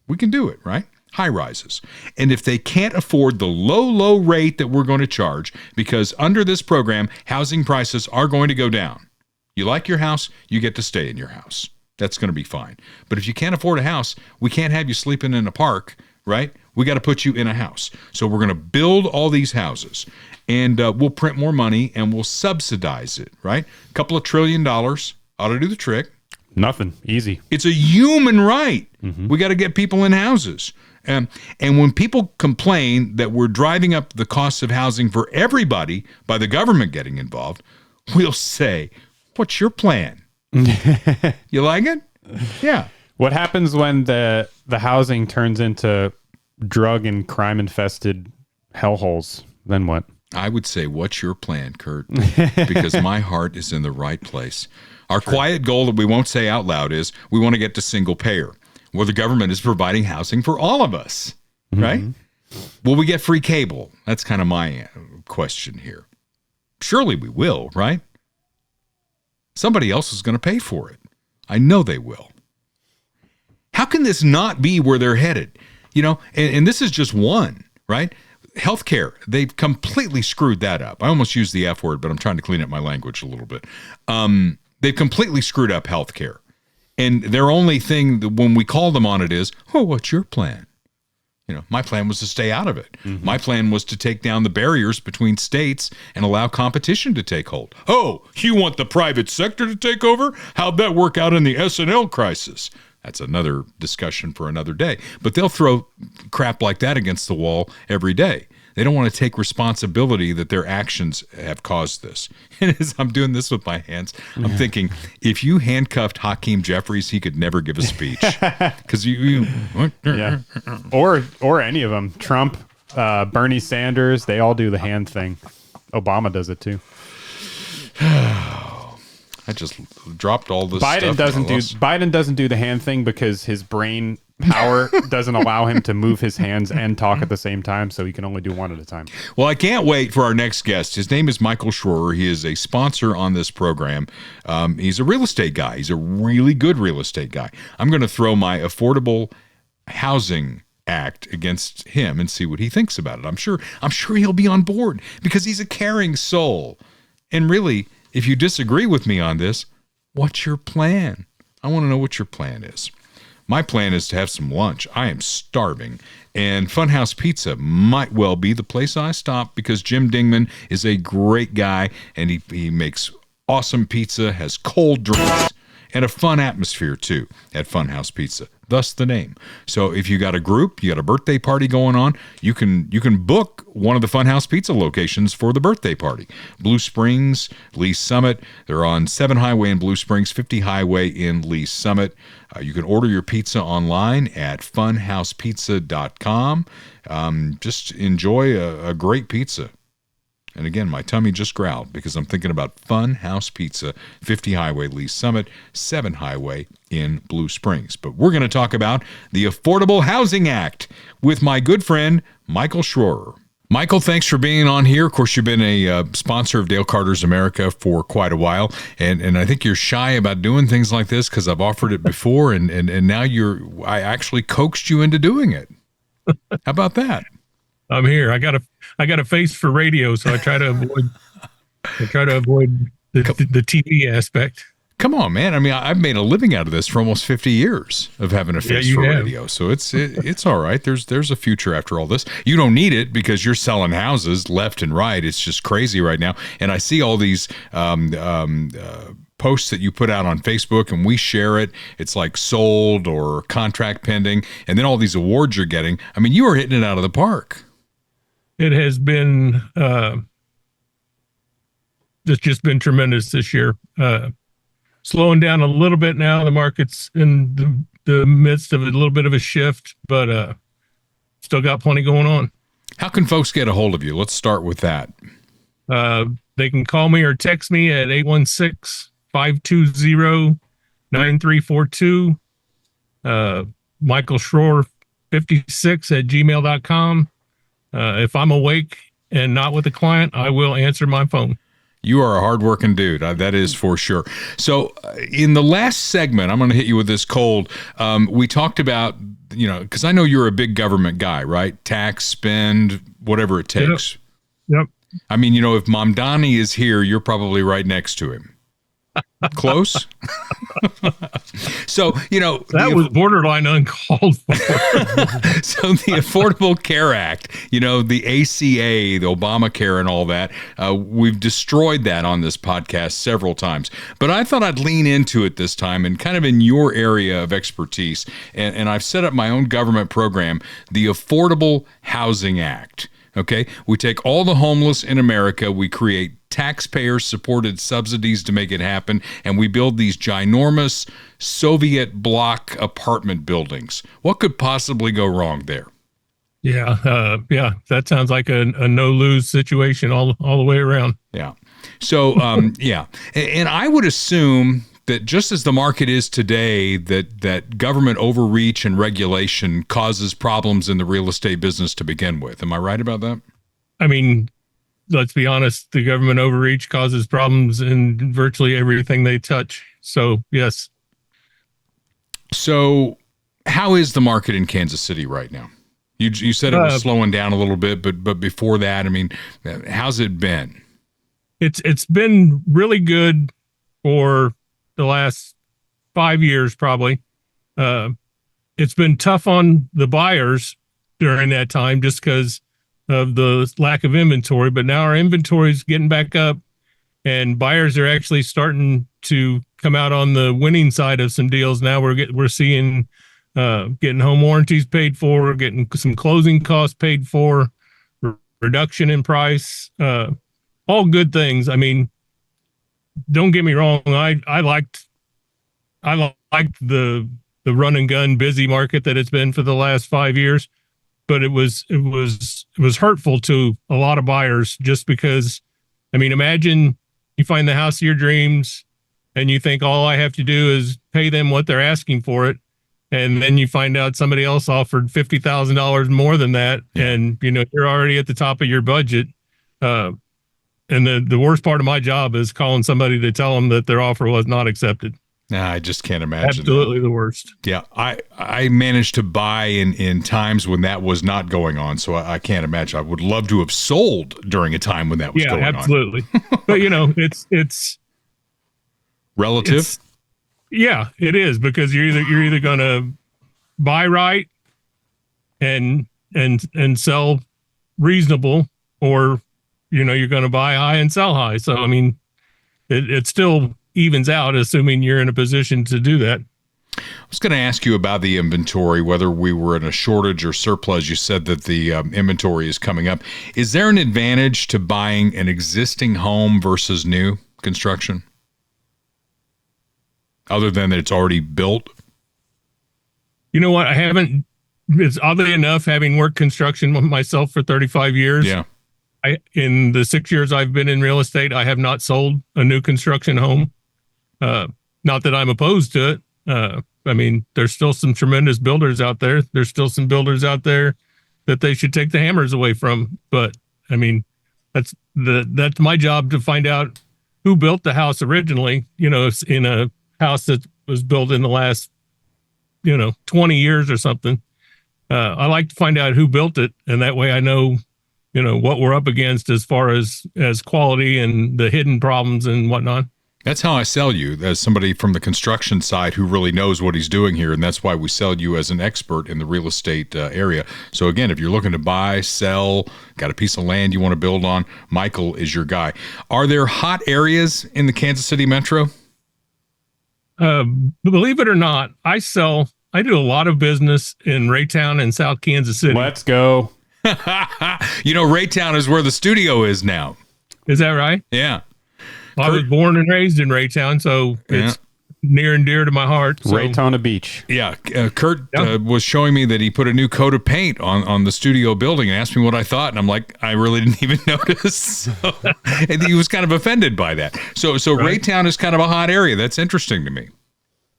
We can do it, right? High rises. And if they can't afford the low rate that we're going to charge, because under this program, housing prices are going to go down. You like your house, you get to stay in your house. That's going to be fine. But if you can't afford a house, we can't have you sleeping in a park, right? We got to put you in a house. So we're going to build all these houses, and we'll print more money and we'll subsidize it, right? A couple of $1 trillion ought to do the trick. Nothing. Easy. It's a human right. Mm-hmm. We got to get people in houses. And when people complain that we're driving up the costs of housing for everybody by the government getting involved, we'll say, what's your plan? You like it? Yeah. What happens when the housing turns into drug and crime infested hellholes? Then what? I would say, what's your plan, Kurt? Because my heart is in the right place. Our quiet goal that we won't say out loud is we want to get to single payer, where the government is providing housing for all of us, right? Mm-hmm. Will we get free cable? That's kind of my question here. Surely we will, right? Somebody else is going to pay for it. I know they will. How can this not be where they're headed? And this is just one, right? Healthcare, they've completely screwed that up. I almost used the F word, but I'm trying to clean up my language a little bit. They've completely screwed up healthcare. And their only thing when we call them on it is, oh, what's your plan? My plan was to stay out of it. Mm-hmm. My plan was to take down the barriers between states and allow competition to take hold. Oh, you want the private sector to take over? How'd that work out in the S&L crisis? That's another discussion for another day. But they'll throw crap like that against the wall every day. They don't want to take responsibility that their actions have caused this. And as I'm doing this with my hands, I'm thinking, if you handcuffed Hakim Jeffries, he could never give a speech. Because yeah. Or any of them. Trump, Bernie Sanders, they all do the hand thing. Obama does it too. I just dropped all this Biden stuff. Biden doesn't do the hand thing because his brain power doesn't allow him to move his hands and talk at the same time, so he can only do one at a time. Well, I can't wait for our next guest. His name is Michael Schroer. He is a sponsor on this program. He's a real estate guy. He's a really good real estate guy. I'm going to throw my Affordable Housing Act against him and see what he thinks about it. I'm sure he'll be on board because he's a caring soul. And really, if you disagree with me on this, what's your plan? I want to know what your plan is. My plan is to have some lunch. I am starving. And Funhouse Pizza might well be the place I stop because Jim Dingman is a great guy and he makes awesome pizza, has cold drinks, and a fun atmosphere too at Funhouse Pizza. Thus the name. So if you got a group, you got a birthday party going on, you can book one of the Funhouse Pizza locations for the birthday party. Blue Springs, Lee Summit. They're on 7 Highway in Blue Springs, 50 Highway in Lee Summit. You can order your pizza online at funhousepizza.com. Just enjoy a great pizza. And again, my tummy just growled because I'm thinking about Funhouse Pizza, 50 Highway, Lee Summit, 7 Highway in Blue Springs. But we're going to talk about the Affordable Housing Act with my good friend, Michael Schroer. Michael, thanks for being on here. Of course, you've been a sponsor of Dale Carter's America for quite a while, and I think you're shy about doing things like this because I've offered it before, and now I actually coaxed you into doing it. How about that? I'm here. I got a face for radio, so I try to avoid the TV aspect. Come on, man. I mean, I've made a living out of this for almost 50 years of having a face for radio. So it's all right. There's a future after all this. You don't need it because you're selling houses left and right. It's just crazy right now. And I see all these posts that you put out on Facebook and we share it. It's like sold or contract pending. And then all these awards you're getting. I mean, you are hitting it out of the park. It has been it's just been tremendous this year. Slowing down a little bit now. The market's in the midst of a little bit of a shift, but still got plenty going on. How can folks get a hold of you? Let's start with that. They can call me or text me at 816-520-9342. Michael Schroer 56 at gmail.com. If I'm awake and not with a client, I will answer my phone. You are a hardworking dude. That is for sure. So in the last segment, I'm going to hit you with this cold. We talked about, because I know you're a big government guy, right? Tax, spend, whatever it takes. Yep. I mean, if Mamdani is here, you're probably right next to him. Close. So, that was borderline uncalled for. So the Affordable Care Act, the ACA, the Obamacare and all that, we've destroyed that on this podcast several times. But I thought I'd lean into it this time and kind of in your area of expertise. And I've set up my own government program, the Affordable Housing Act. Okay, we take all the homeless in America, we create taxpayer-supported subsidies to make it happen, and we build these ginormous Soviet bloc apartment buildings. What could possibly go wrong there? Yeah, that sounds like a no-lose situation all the way around. Yeah. So, yeah, and I would assume that just as the market is today, that government overreach and regulation causes problems in the real estate business to begin with. Am I right about that? I mean, let's be honest, the government overreach causes problems in virtually everything they touch. So, yes. So how is the market in Kansas City right now? You said it was slowing down a little bit, but before that, I mean, how's it been? It's been really good for the last 5 years, probably. It's been tough on the buyers during that time just because of the lack of inventory, but now our inventory is getting back up and buyers are actually starting to come out on the winning side of some deals. Now we're seeing getting home warranties paid for, getting some closing costs paid for, reduction in price, all good things. I mean, don't get me wrong. I liked the run and gun busy market that it's been for the last 5 years, but it was hurtful to a lot of buyers just because, I mean, imagine you find the house of your dreams and you think all I have to do is pay them what they're asking for it. And then you find out somebody else offered $50,000 more than that. And, you know, you're already at the top of your budget. And the worst part of my job is calling somebody to tell them that their offer was not accepted. Nah, I just can't imagine. Absolutely the worst. Yeah, I managed to buy in times when that was not going on, so I can't imagine. I would love to have sold during a time when that was going on. Yeah, absolutely. But, you know, it's relative. Yeah, it is, because you're either going to buy right and sell reasonable, or, you know, you're going to buy high and sell high. So, I mean, it still evens out, assuming you're in a position to do that. I was going to ask you about the inventory, whether we were in a shortage or surplus. You said that the inventory is coming up. Is there an advantage to buying an existing home versus new construction, other than that it's already built? You know what? It's oddly enough, having worked construction myself for 35 years. Yeah. In the 6 years I've been in real estate, I have not sold a new construction home. Not that I'm opposed to it. I mean, there's still some tremendous builders out there. There's still some builders out there that they should take the hammers away from. But I mean, that's my job to find out who built the house originally, you know, in a house that was built in the last, 20 years or something. I like to find out who built it. And that way I know, what we're up against as far as quality and the hidden problems and whatnot. That's how I sell you, as somebody from the construction side who really knows what he's doing here. And that's why we sell you as an expert in the real estate area. So again, if you're looking to buy, sell, got a piece of land you want to build on, Michael is your guy. Are there hot areas in the Kansas City metro? Believe it or not, I do a lot of business in Raytown and South Kansas City. Let's go. Raytown is where the studio is now. Is that right? Yeah. Well, I was born and raised in Raytown, so it's near and dear to my heart. So. Raytona Beach. Yeah. Kurt was showing me that he put a new coat of paint on the studio building and asked me what I thought. And I'm like, I really didn't even notice. So, and he was kind of offended by that. So right. Raytown is kind of a hot area. That's interesting to me.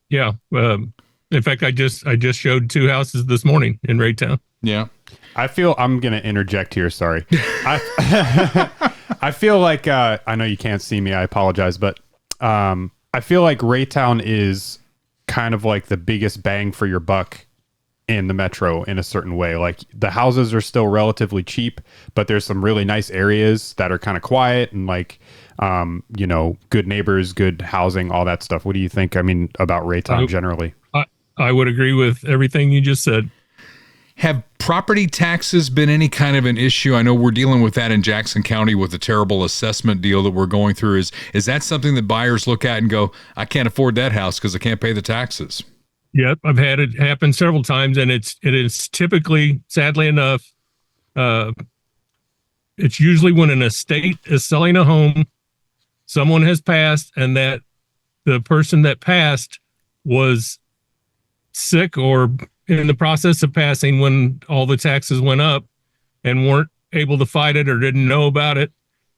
Yeah. In fact, I just showed 2 houses this morning in Raytown. Yeah. I'm going to interject here. Sorry. I feel like, I know you can't see me, I apologize, but I feel like Raytown is kind of like the biggest bang for your buck in the metro in a certain way. Like, the houses are still relatively cheap, but there's some really nice areas that are kind of quiet and like, good neighbors, good housing, all that stuff. What do you think? I mean, about Raytown generally? I would agree with everything you just said. Have property taxes been any kind of an issue? I know we're dealing with that in Jackson County with the terrible assessment deal that we're going through. Is that something that buyers look at and go, I can't afford that house because I can't pay the taxes? Yep, I've had it happen several times, and it is typically, sadly enough, it's usually when an estate is selling a home, someone has passed, and that the person that passed was sick or in the process of passing when all the taxes went up and weren't able to fight it or didn't know about it.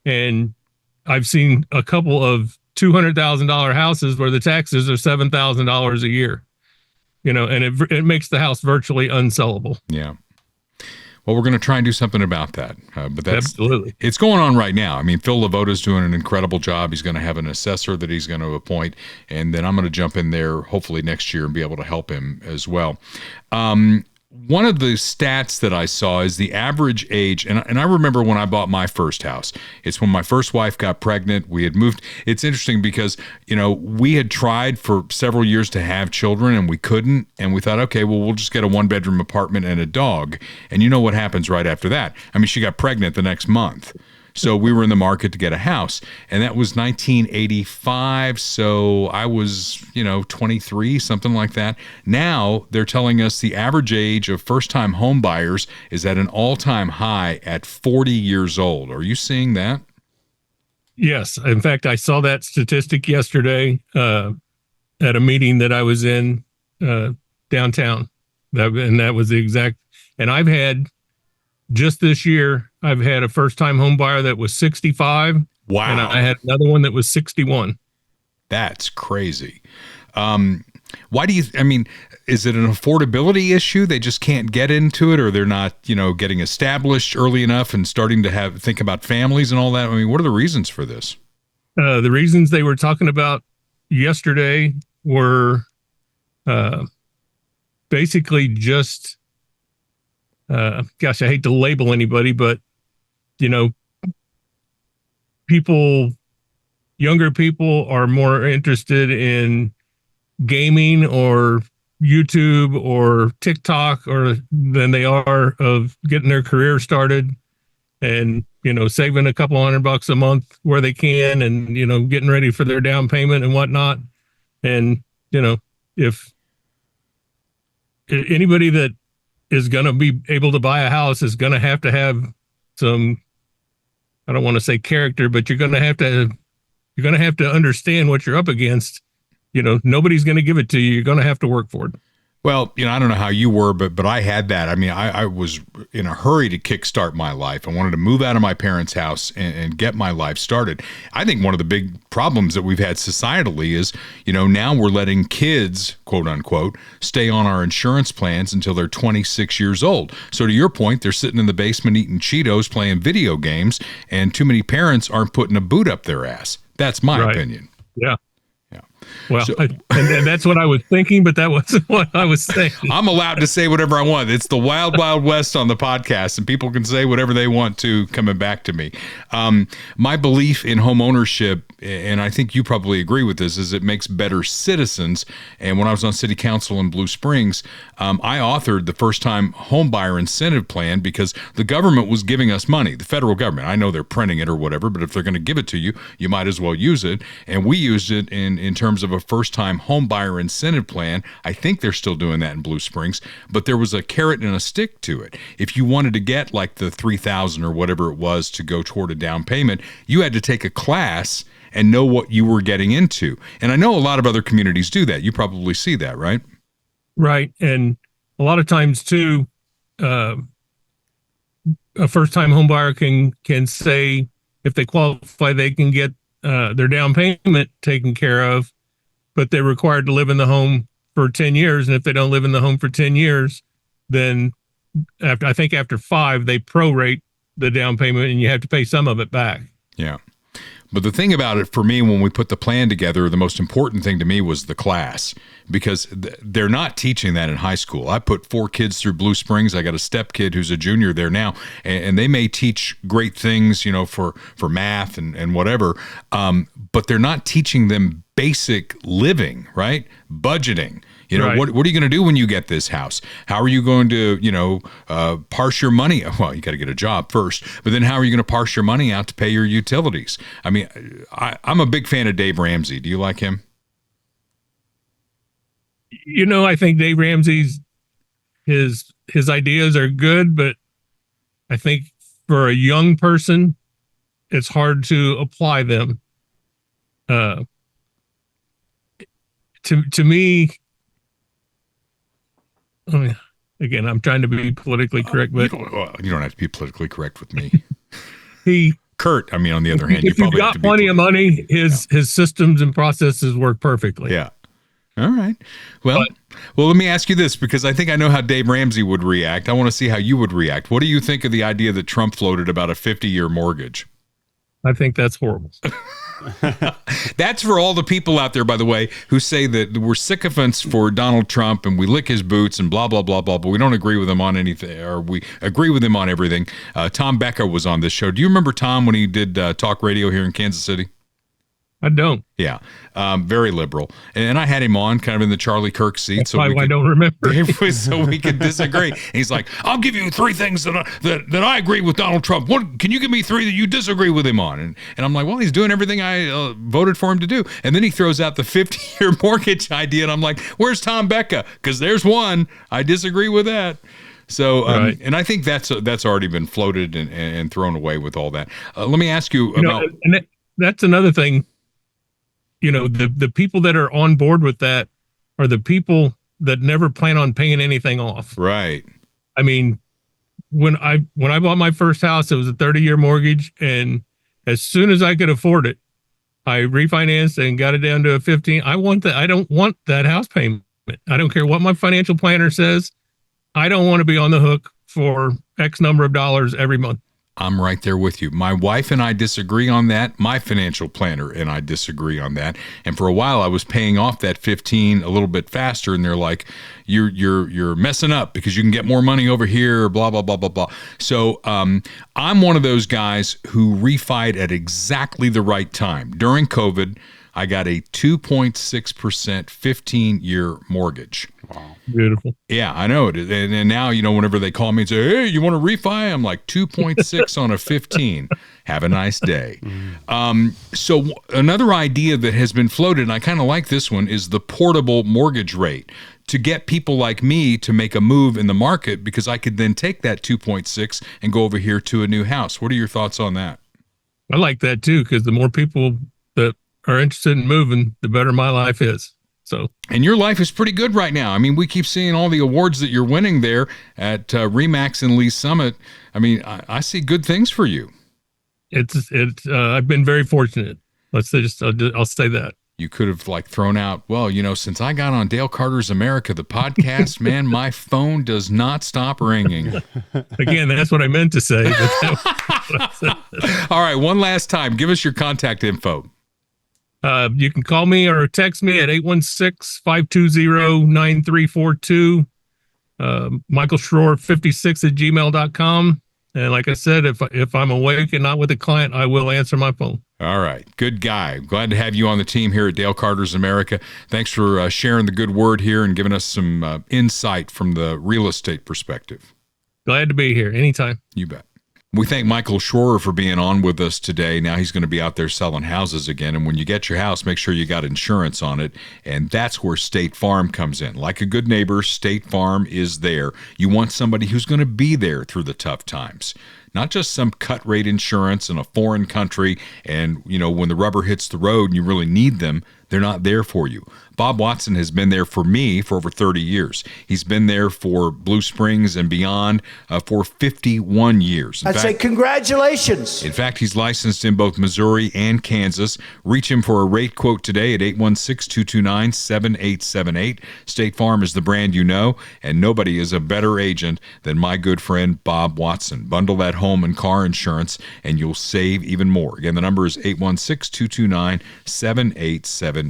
And I've seen a couple of $200,000 houses where the taxes are $7,000 a year, and it makes the house virtually unsellable. Yeah. Well, we're going to try and do something about that. But that's absolutely, it's going on right now. I mean, Phil Lavota's doing an incredible job. He's going to have an assessor that he's going to appoint, and then I'm going to jump in there hopefully next year and be able to help him as well. One of the stats that I saw is the average age, and I remember when I bought my first house. It's when my first wife got pregnant. We had moved. It's interesting because, we had tried for several years to have children and we couldn't. And we thought, okay, well, we'll just get a 1-bedroom apartment and a dog. And you know what happens right after that? I mean, she got pregnant the next month. So we were in the market to get a house, and that was 1985. So I was, 23, something like that. Now they're telling us the average age of first-time home buyers is at an all-time high at 40 years old. Are you seeing that? Yes. In fact, I saw that statistic yesterday at a meeting that I was in downtown. That was the exact. And I've had, just this year, I've had a first-time home buyer that was 65. Wow. And I had another one that was 61. That's crazy. Why do you, is it an affordability issue? They just can't get into it, or they're not, getting established early enough and starting to think about families and all that? What are the reasons for this? The reasons they were talking about yesterday were basically just, gosh, I hate to label anybody, but, younger people are more interested in gaming or YouTube or TikTok than they are of getting their career started and, saving a couple $100 a month where they can and, getting ready for their down payment and whatnot. And, if anybody that is going to be able to buy a house is going to have some, I don't want to say character, but you're going to have to understand what you're up against. Nobody's going to give it to you. You're going to have to work for it. Well, I don't know how you were, but I had that. I was in a hurry to kickstart my life. I wanted to move out of my parents' house and get my life started. I think one of the big problems that we've had societally is, now we're letting kids, quote unquote, stay on our insurance plans until they're 26 years old. So to your point, they're sitting in the basement eating Cheetos, playing video games, and too many parents aren't putting a boot up their ass. That's my opinion. Yeah. Well, and that's what I was thinking, but that wasn't what I was saying. I'm allowed to say whatever I want. It's the wild, wild west on the podcast, and people can say whatever they want to coming back to me. My belief in home ownership, and I think you probably agree with this, is it makes better citizens. And when I was on city council in Blue Springs, I authored the first-time home buyer incentive plan because the government was giving us money, the federal government. I know they're printing it or whatever, but if they're going to give it to you, you might as well use it. And we used it in terms of a first-time home buyer incentive plan. I think they're still doing that in Blue Springs, but there was a carrot and a stick to it. If you wanted to get like the $3,000 or whatever it was to go toward a down payment, you had to take a class and know what you were getting into. And I know a lot of other communities do that. You probably see that, right? Right. And a lot of times too, a first-time home buyer can say if they qualify, they can get their down payment taken care of, but they're required to live in the home for 10 years. And if they don't live in the home for 10 years, then after 5, they prorate the down payment and you have to pay some of it back. Yeah. But the thing about it for me, when we put the plan together, the most important thing to me was the class, because they're not teaching that in high school. I put 4 kids through Blue Springs. I got a step kid who's a junior there now, and they may teach great things, for math and whatever, but they're not teaching them basic living, right? Budgeting. Right. What are you going to do when you get this house? How are you going to, parse your money? Well, you got to get a job first, but then how are you going to parse your money out to pay your utilities? I'm a big fan of Dave Ramsey. Do you like him? I think Dave Ramsey's, his ideas are good, but I think for a young person, it's hard to apply them. To me, again, I'm trying to be politically correct, but you don't have to be politically correct with me. Kurt, on the other hand, if you've got plenty of money, his systems and processes work perfectly. Yeah. All right. Well, let me ask you this, because I think I know how Dave Ramsey would react. I want to see how you would react. What do you think of the idea that Trump floated about a 50-year mortgage? I think that's horrible. That's for all the people out there, by the way, who say that we're sycophants for Donald Trump and we lick his boots and blah, blah, blah, blah, but we don't agree with him on anything, or we agree with him on everything. Tom Becca was on this show. Do you remember Tom when he did talk radio here in Kansas City? I don't. Yeah, very liberal. And I had him on kind of in the Charlie Kirk seat. That's why I don't remember. So we could disagree. And he's like, I'll give you 3 things that I agree with Donald Trump. What, can you give me 3 that you disagree with him on? And I'm like, well, he's doing everything I voted for him to do. And then he throws out the 50-year mortgage idea. And I'm like, where's Tom Becca? Because there's one. I disagree with that. So, and I think that's already been floated and thrown away with all that. Let me ask you about... and that's another thing. The people that are on board with that are the people that never plan on paying anything off. Right. I mean, when I bought my first house, it was a 30-year mortgage. And as soon as I could afford it, I refinanced and got it down to a 15. I don't want that house payment. I don't care what my financial planner says. I don't want to be on the hook for X number of dollars every month. I'm right there with you. My wife and I disagree on that. My financial planner and I disagree on that. And for a while, I was paying off that 15 a little bit faster, and they're like, "You're messing up because you can get more money over here." Blah blah blah blah blah. So I'm one of those guys who refied at exactly the right time during COVID. I got a 2.6% 15-year mortgage. Wow. Beautiful. Yeah, I know it. And now, whenever they call me and say, hey, you want to refi? I'm like, 2.6 on a 15. Have a nice day. So another idea that has been floated, and I kind of like this one, is the portable mortgage rate, to get people like me to make a move in the market, because I could then take that 2.6 and go over here to a new house. What are your thoughts on that? I like that too, because the more people that are interested in moving, the better my life is. So, and your life is pretty good right now. I mean, we keep seeing all the awards that you're winning there at Remax and Lee Summit. I mean, I see good things for you. I've been very fortunate. I'll say that. You could have thrown out, well, since I got on Dale Carter's America, the podcast, man, my phone does not stop ringing. Again, that's what I meant to say. All right, one last time. Give us your contact info. You can call me or text me at 816-520-9342. Michael Schroer 56 at gmail.com. And like I said, if I'm awake and not with a client, I will answer my phone. All right. Good guy. Glad to have you on the team here at Dale Carter's America. Thanks for sharing the good word here and giving us some insight from the real estate perspective. Glad to be here. Anytime. You bet. We thank Michael Schroer for being on with us today. Now he's going to be out there selling houses again. And when you get your house, make sure you got insurance on it. And that's where State Farm comes in. Like a good neighbor, State Farm is there. You want somebody who's going to be there through the tough times. Not just some cut rate insurance in a foreign country. And, when the rubber hits the road and you really need them, they're not there for you. Bob Watson has been there for me for over 30 years. He's been there for Blue Springs and beyond for 51 years. I'd say congratulations. In fact, he's licensed in both Missouri and Kansas. Reach him for a rate quote today at 816-229-7878. State Farm is the brand you know, and nobody is a better agent than my good friend Bob Watson. Bundle that home and car insurance, and you'll save even more. Again, the number is 816-229-7878.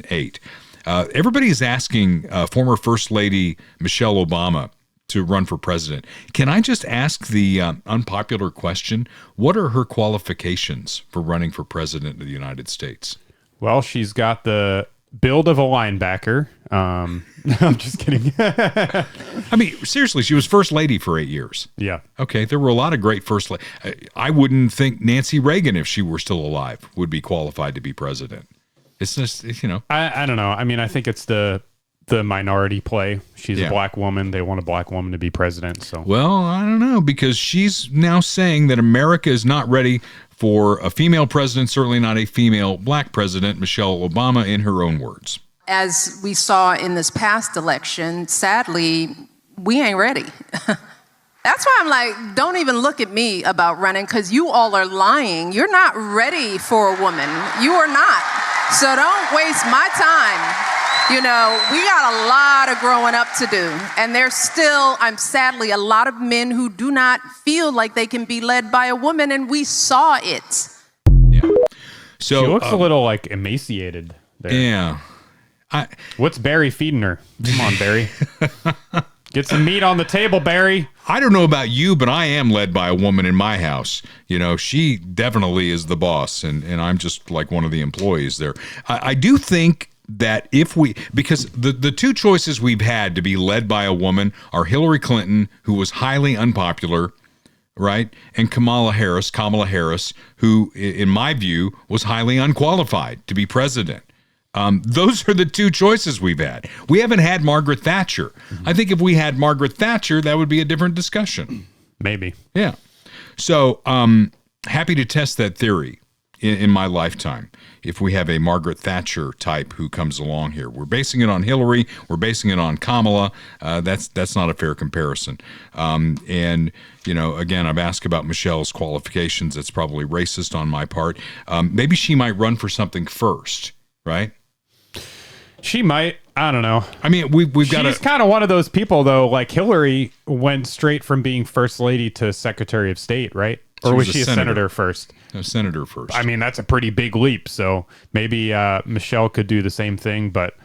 Everybody is asking former First Lady Michelle Obama to run for president. Can I just ask the unpopular question? What are her qualifications for running for president of the United States? Well, she's got the build of a linebacker. I'm just kidding. I mean, seriously, she was First Lady for 8 years. Yeah. Okay, there were a lot of great First Lady. I wouldn't think Nancy Reagan, if she were still alive, would be qualified to be president. It's just, I don't know. I mean, I think it's the minority play. She's a black woman. They want a black woman to be president. So, well, I don't know, because she's now saying that America is not ready for a female president, certainly not a female black president, Michelle Obama, in her own words. As we saw in this past election, sadly, we ain't ready. That's why I'm like, don't even look at me about running, because you all are lying. You're not ready for a woman. You are not. So don't waste my time. We got a lot of growing up to do. And there's still, sadly, a lot of men who do not feel like they can be led by a woman, and we saw it. Yeah. So she looks a little emaciated there. Yeah. What's Barry feeding her? Come on, Barry. Get some meat on the table, Barry. I don't know about you, but I am led by a woman in my house. She definitely is the boss, and I'm just like one of the employees there. I do think that because the two choices we've had to be led by a woman are Hillary Clinton, who was highly unpopular, right? And Kamala Harris, who, in my view, was highly unqualified to be president. Those are the two choices we've had. We haven't had Margaret Thatcher. I think if we had Margaret Thatcher, that would be a different discussion. Maybe. Yeah. So happy to test that theory in my lifetime if we have a Margaret Thatcher type who comes along here. We're basing it on Hillary. We're basing it on Kamala. That's not a fair comparison. And, again, I've asked about Michelle's qualifications. That's probably racist on my part. Maybe she might run for something first, right? She might. I don't know. I mean, we've got. She's kind of one of those people, though. Like Hillary went straight from being first lady to Secretary of State, right? Or was she a senator first? A senator first. I mean, that's a pretty big leap. So maybe Michelle could do the same thing, but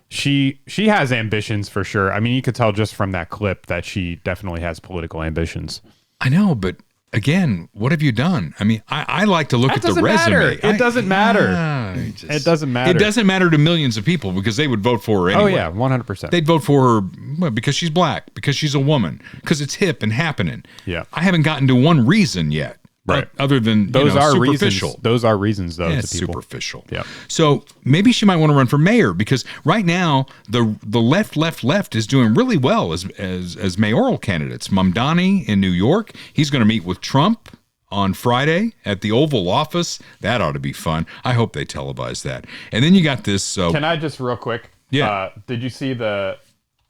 she has ambitions for sure. I mean, you could tell just from that clip that she definitely has political ambitions. I know, but again, what have you done? I mean, I like to look at the resume. It doesn't matter. It doesn't matter. It doesn't matter to millions of people because they would vote for her anyway. Oh, yeah, 100%. They'd vote for her because she's black, because she's a woman, because it's hip and happening. Yeah. I haven't gotten to one reason yet. Right. Other than those are superficial. Reasons. Those are reasons, though. Yeah, to it's people. superficial. Yeah. So maybe she might want to run for mayor because right now the left is doing really well as mayoral candidates. Mamdani in New York, he's going to meet with Trump on Friday at the Oval Office. That ought to be fun. I hope they televise that. And then you got this. Can I just real quick? Yeah. Did you see the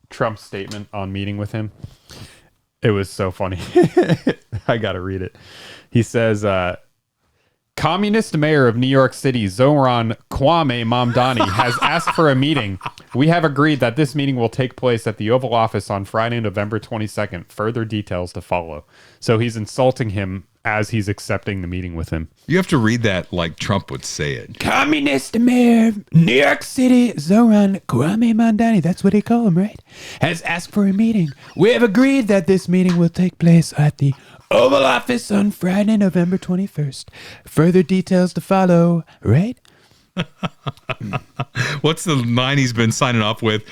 Trump statement on meeting with him? It was so funny. I got to read it. He says, Communist Mayor of New York City, Zoran Kwame Mamdani, has asked for a meeting. We have agreed that this meeting will take place at the Oval Office on Friday, November 22nd. Further details to follow. So he's insulting him as he's accepting the meeting with him. You have to read that like Trump would say it. Communist Mayor of New York City, Zoran Kwame Mamdani, that's what they call him, right? Has asked for a meeting. We have agreed that this meeting will take place at the Oval Office on Friday, November 21st. Further details to follow, right? What's the line he's been signing off with?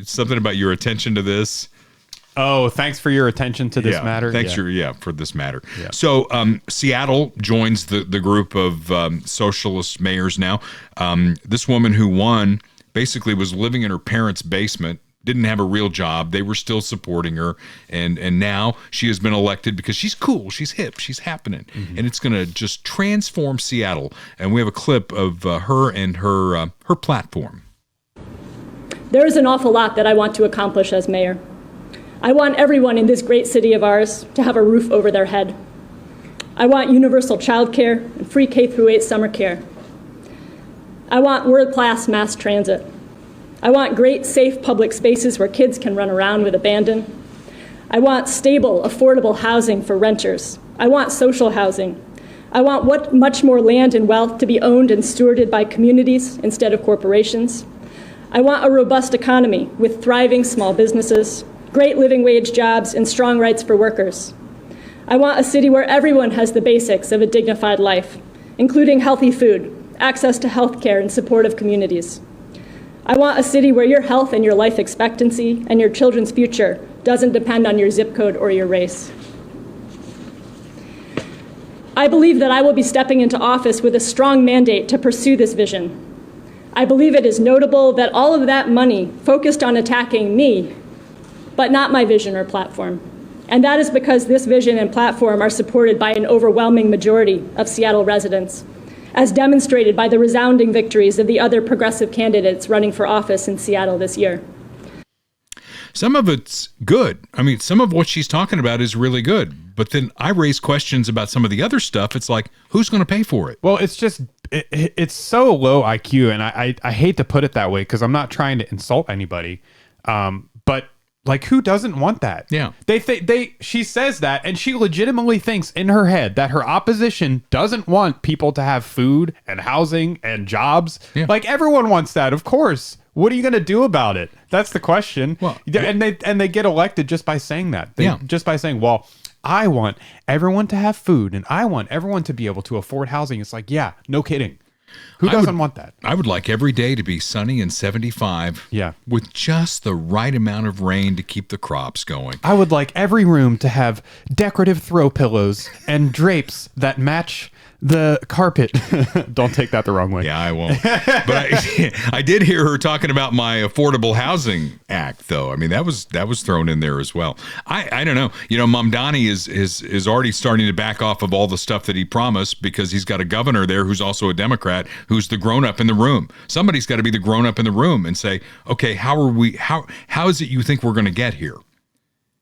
Something about your attention to this. Oh, thanks for your attention to this matter. Thanks for this matter. Yeah. So Seattle joins the group of socialist mayors now. This woman who won basically was living in her parents' basement, didn't have a real job. They were still supporting her. And now she has been elected because she's cool, she's hip, she's happening. Mm-hmm. And it's going to just transform Seattle. And we have a clip of her and her platform. There is an awful lot that I want to accomplish as mayor. I want everyone in this great city of ours to have a roof over their head. I want universal childcare and free K-8 summer care. I want world-class mass transit. I want great, safe public spaces where kids can run around with abandon. I want stable, affordable housing for renters. I want social housing. I want much more land and wealth to be owned and stewarded by communities instead of corporations. I want a robust economy with thriving small businesses, great living wage jobs, and strong rights for workers. I want a city where everyone has the basics of a dignified life, including healthy food, access to health care, and supportive communities. I want a city where your health and your life expectancy and your children's future doesn't depend on your zip code or your race. I believe that I will be stepping into office with a strong mandate to pursue this vision. I believe it is notable that all of that money focused on attacking me, but not my vision or platform. And that is because this vision and platform are supported by an overwhelming majority of Seattle residents, as demonstrated by the resounding victories of the other progressive candidates running for office in Seattle this year. Some of it's good. I mean, some of what she's talking about is really good. But then I raise questions about some of the other stuff. It's like, who's going to pay for it? Well, it's just, it's so low IQ. And I hate to put it that way because I'm not trying to insult anybody. But like, who doesn't want that? Yeah. She says that, and she legitimately thinks in her head that her opposition doesn't want people to have food and housing and jobs. Yeah. Like, everyone wants that, of course. What are you going to do about it? That's the question. Well, and they get elected just by saying that. Just by saying, well, I want everyone to have food and I want everyone to be able to afford housing. It's like, yeah, no kidding. Who doesn't want that? I would like every day to be sunny and 75 with just the right amount of rain to keep the crops going. I would like every room to have decorative throw pillows and drapes that match the carpet. Don't take that the wrong way. Yeah, I won't. But I did hear her talking about my Affordable Housing Act, though. I mean, that was thrown in there as well. I don't know. You know, Mamdani is already starting to back off of all the stuff that he promised because he's got a governor there who's also a Democrat who's the grown-up in the room. Somebody's got to be the grown-up in the room and say, okay, how is it you think we're going to get here?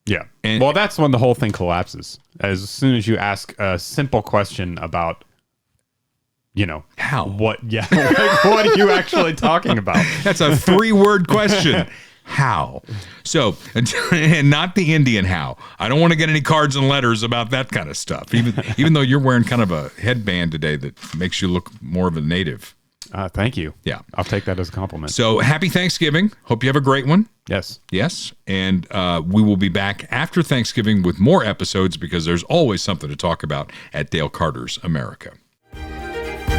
Yeah. Well, that's when the whole thing collapses. As soon as you ask a simple question about, you know, how? What? Yeah. Like, what are you actually talking about? That's a 3-word question. How? So, and not the Indian how. I don't want to get any cards and letters about that kind of stuff. Even though you're wearing kind of a headband today that makes you look more of a native. Thank you. Yeah. I'll take that as a compliment. So happy Thanksgiving. Hope you have a great one. Yes. Yes. And we will be back after Thanksgiving with more episodes because there's always something to talk about at Dale Carter's America.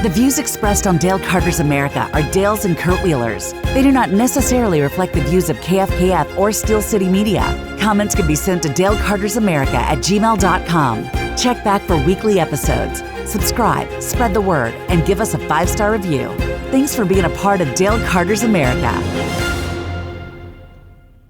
The views expressed on Dale Carter's America are Dale's and Kurt Wheeler's. They do not necessarily reflect the views of KFKF or Steel City Media. Comments can be sent to dalecartersamerica@gmail.com. Check back for weekly episodes. Subscribe, spread the word, and give us a 5-star review. Thanks for being a part of Dale Carter's America.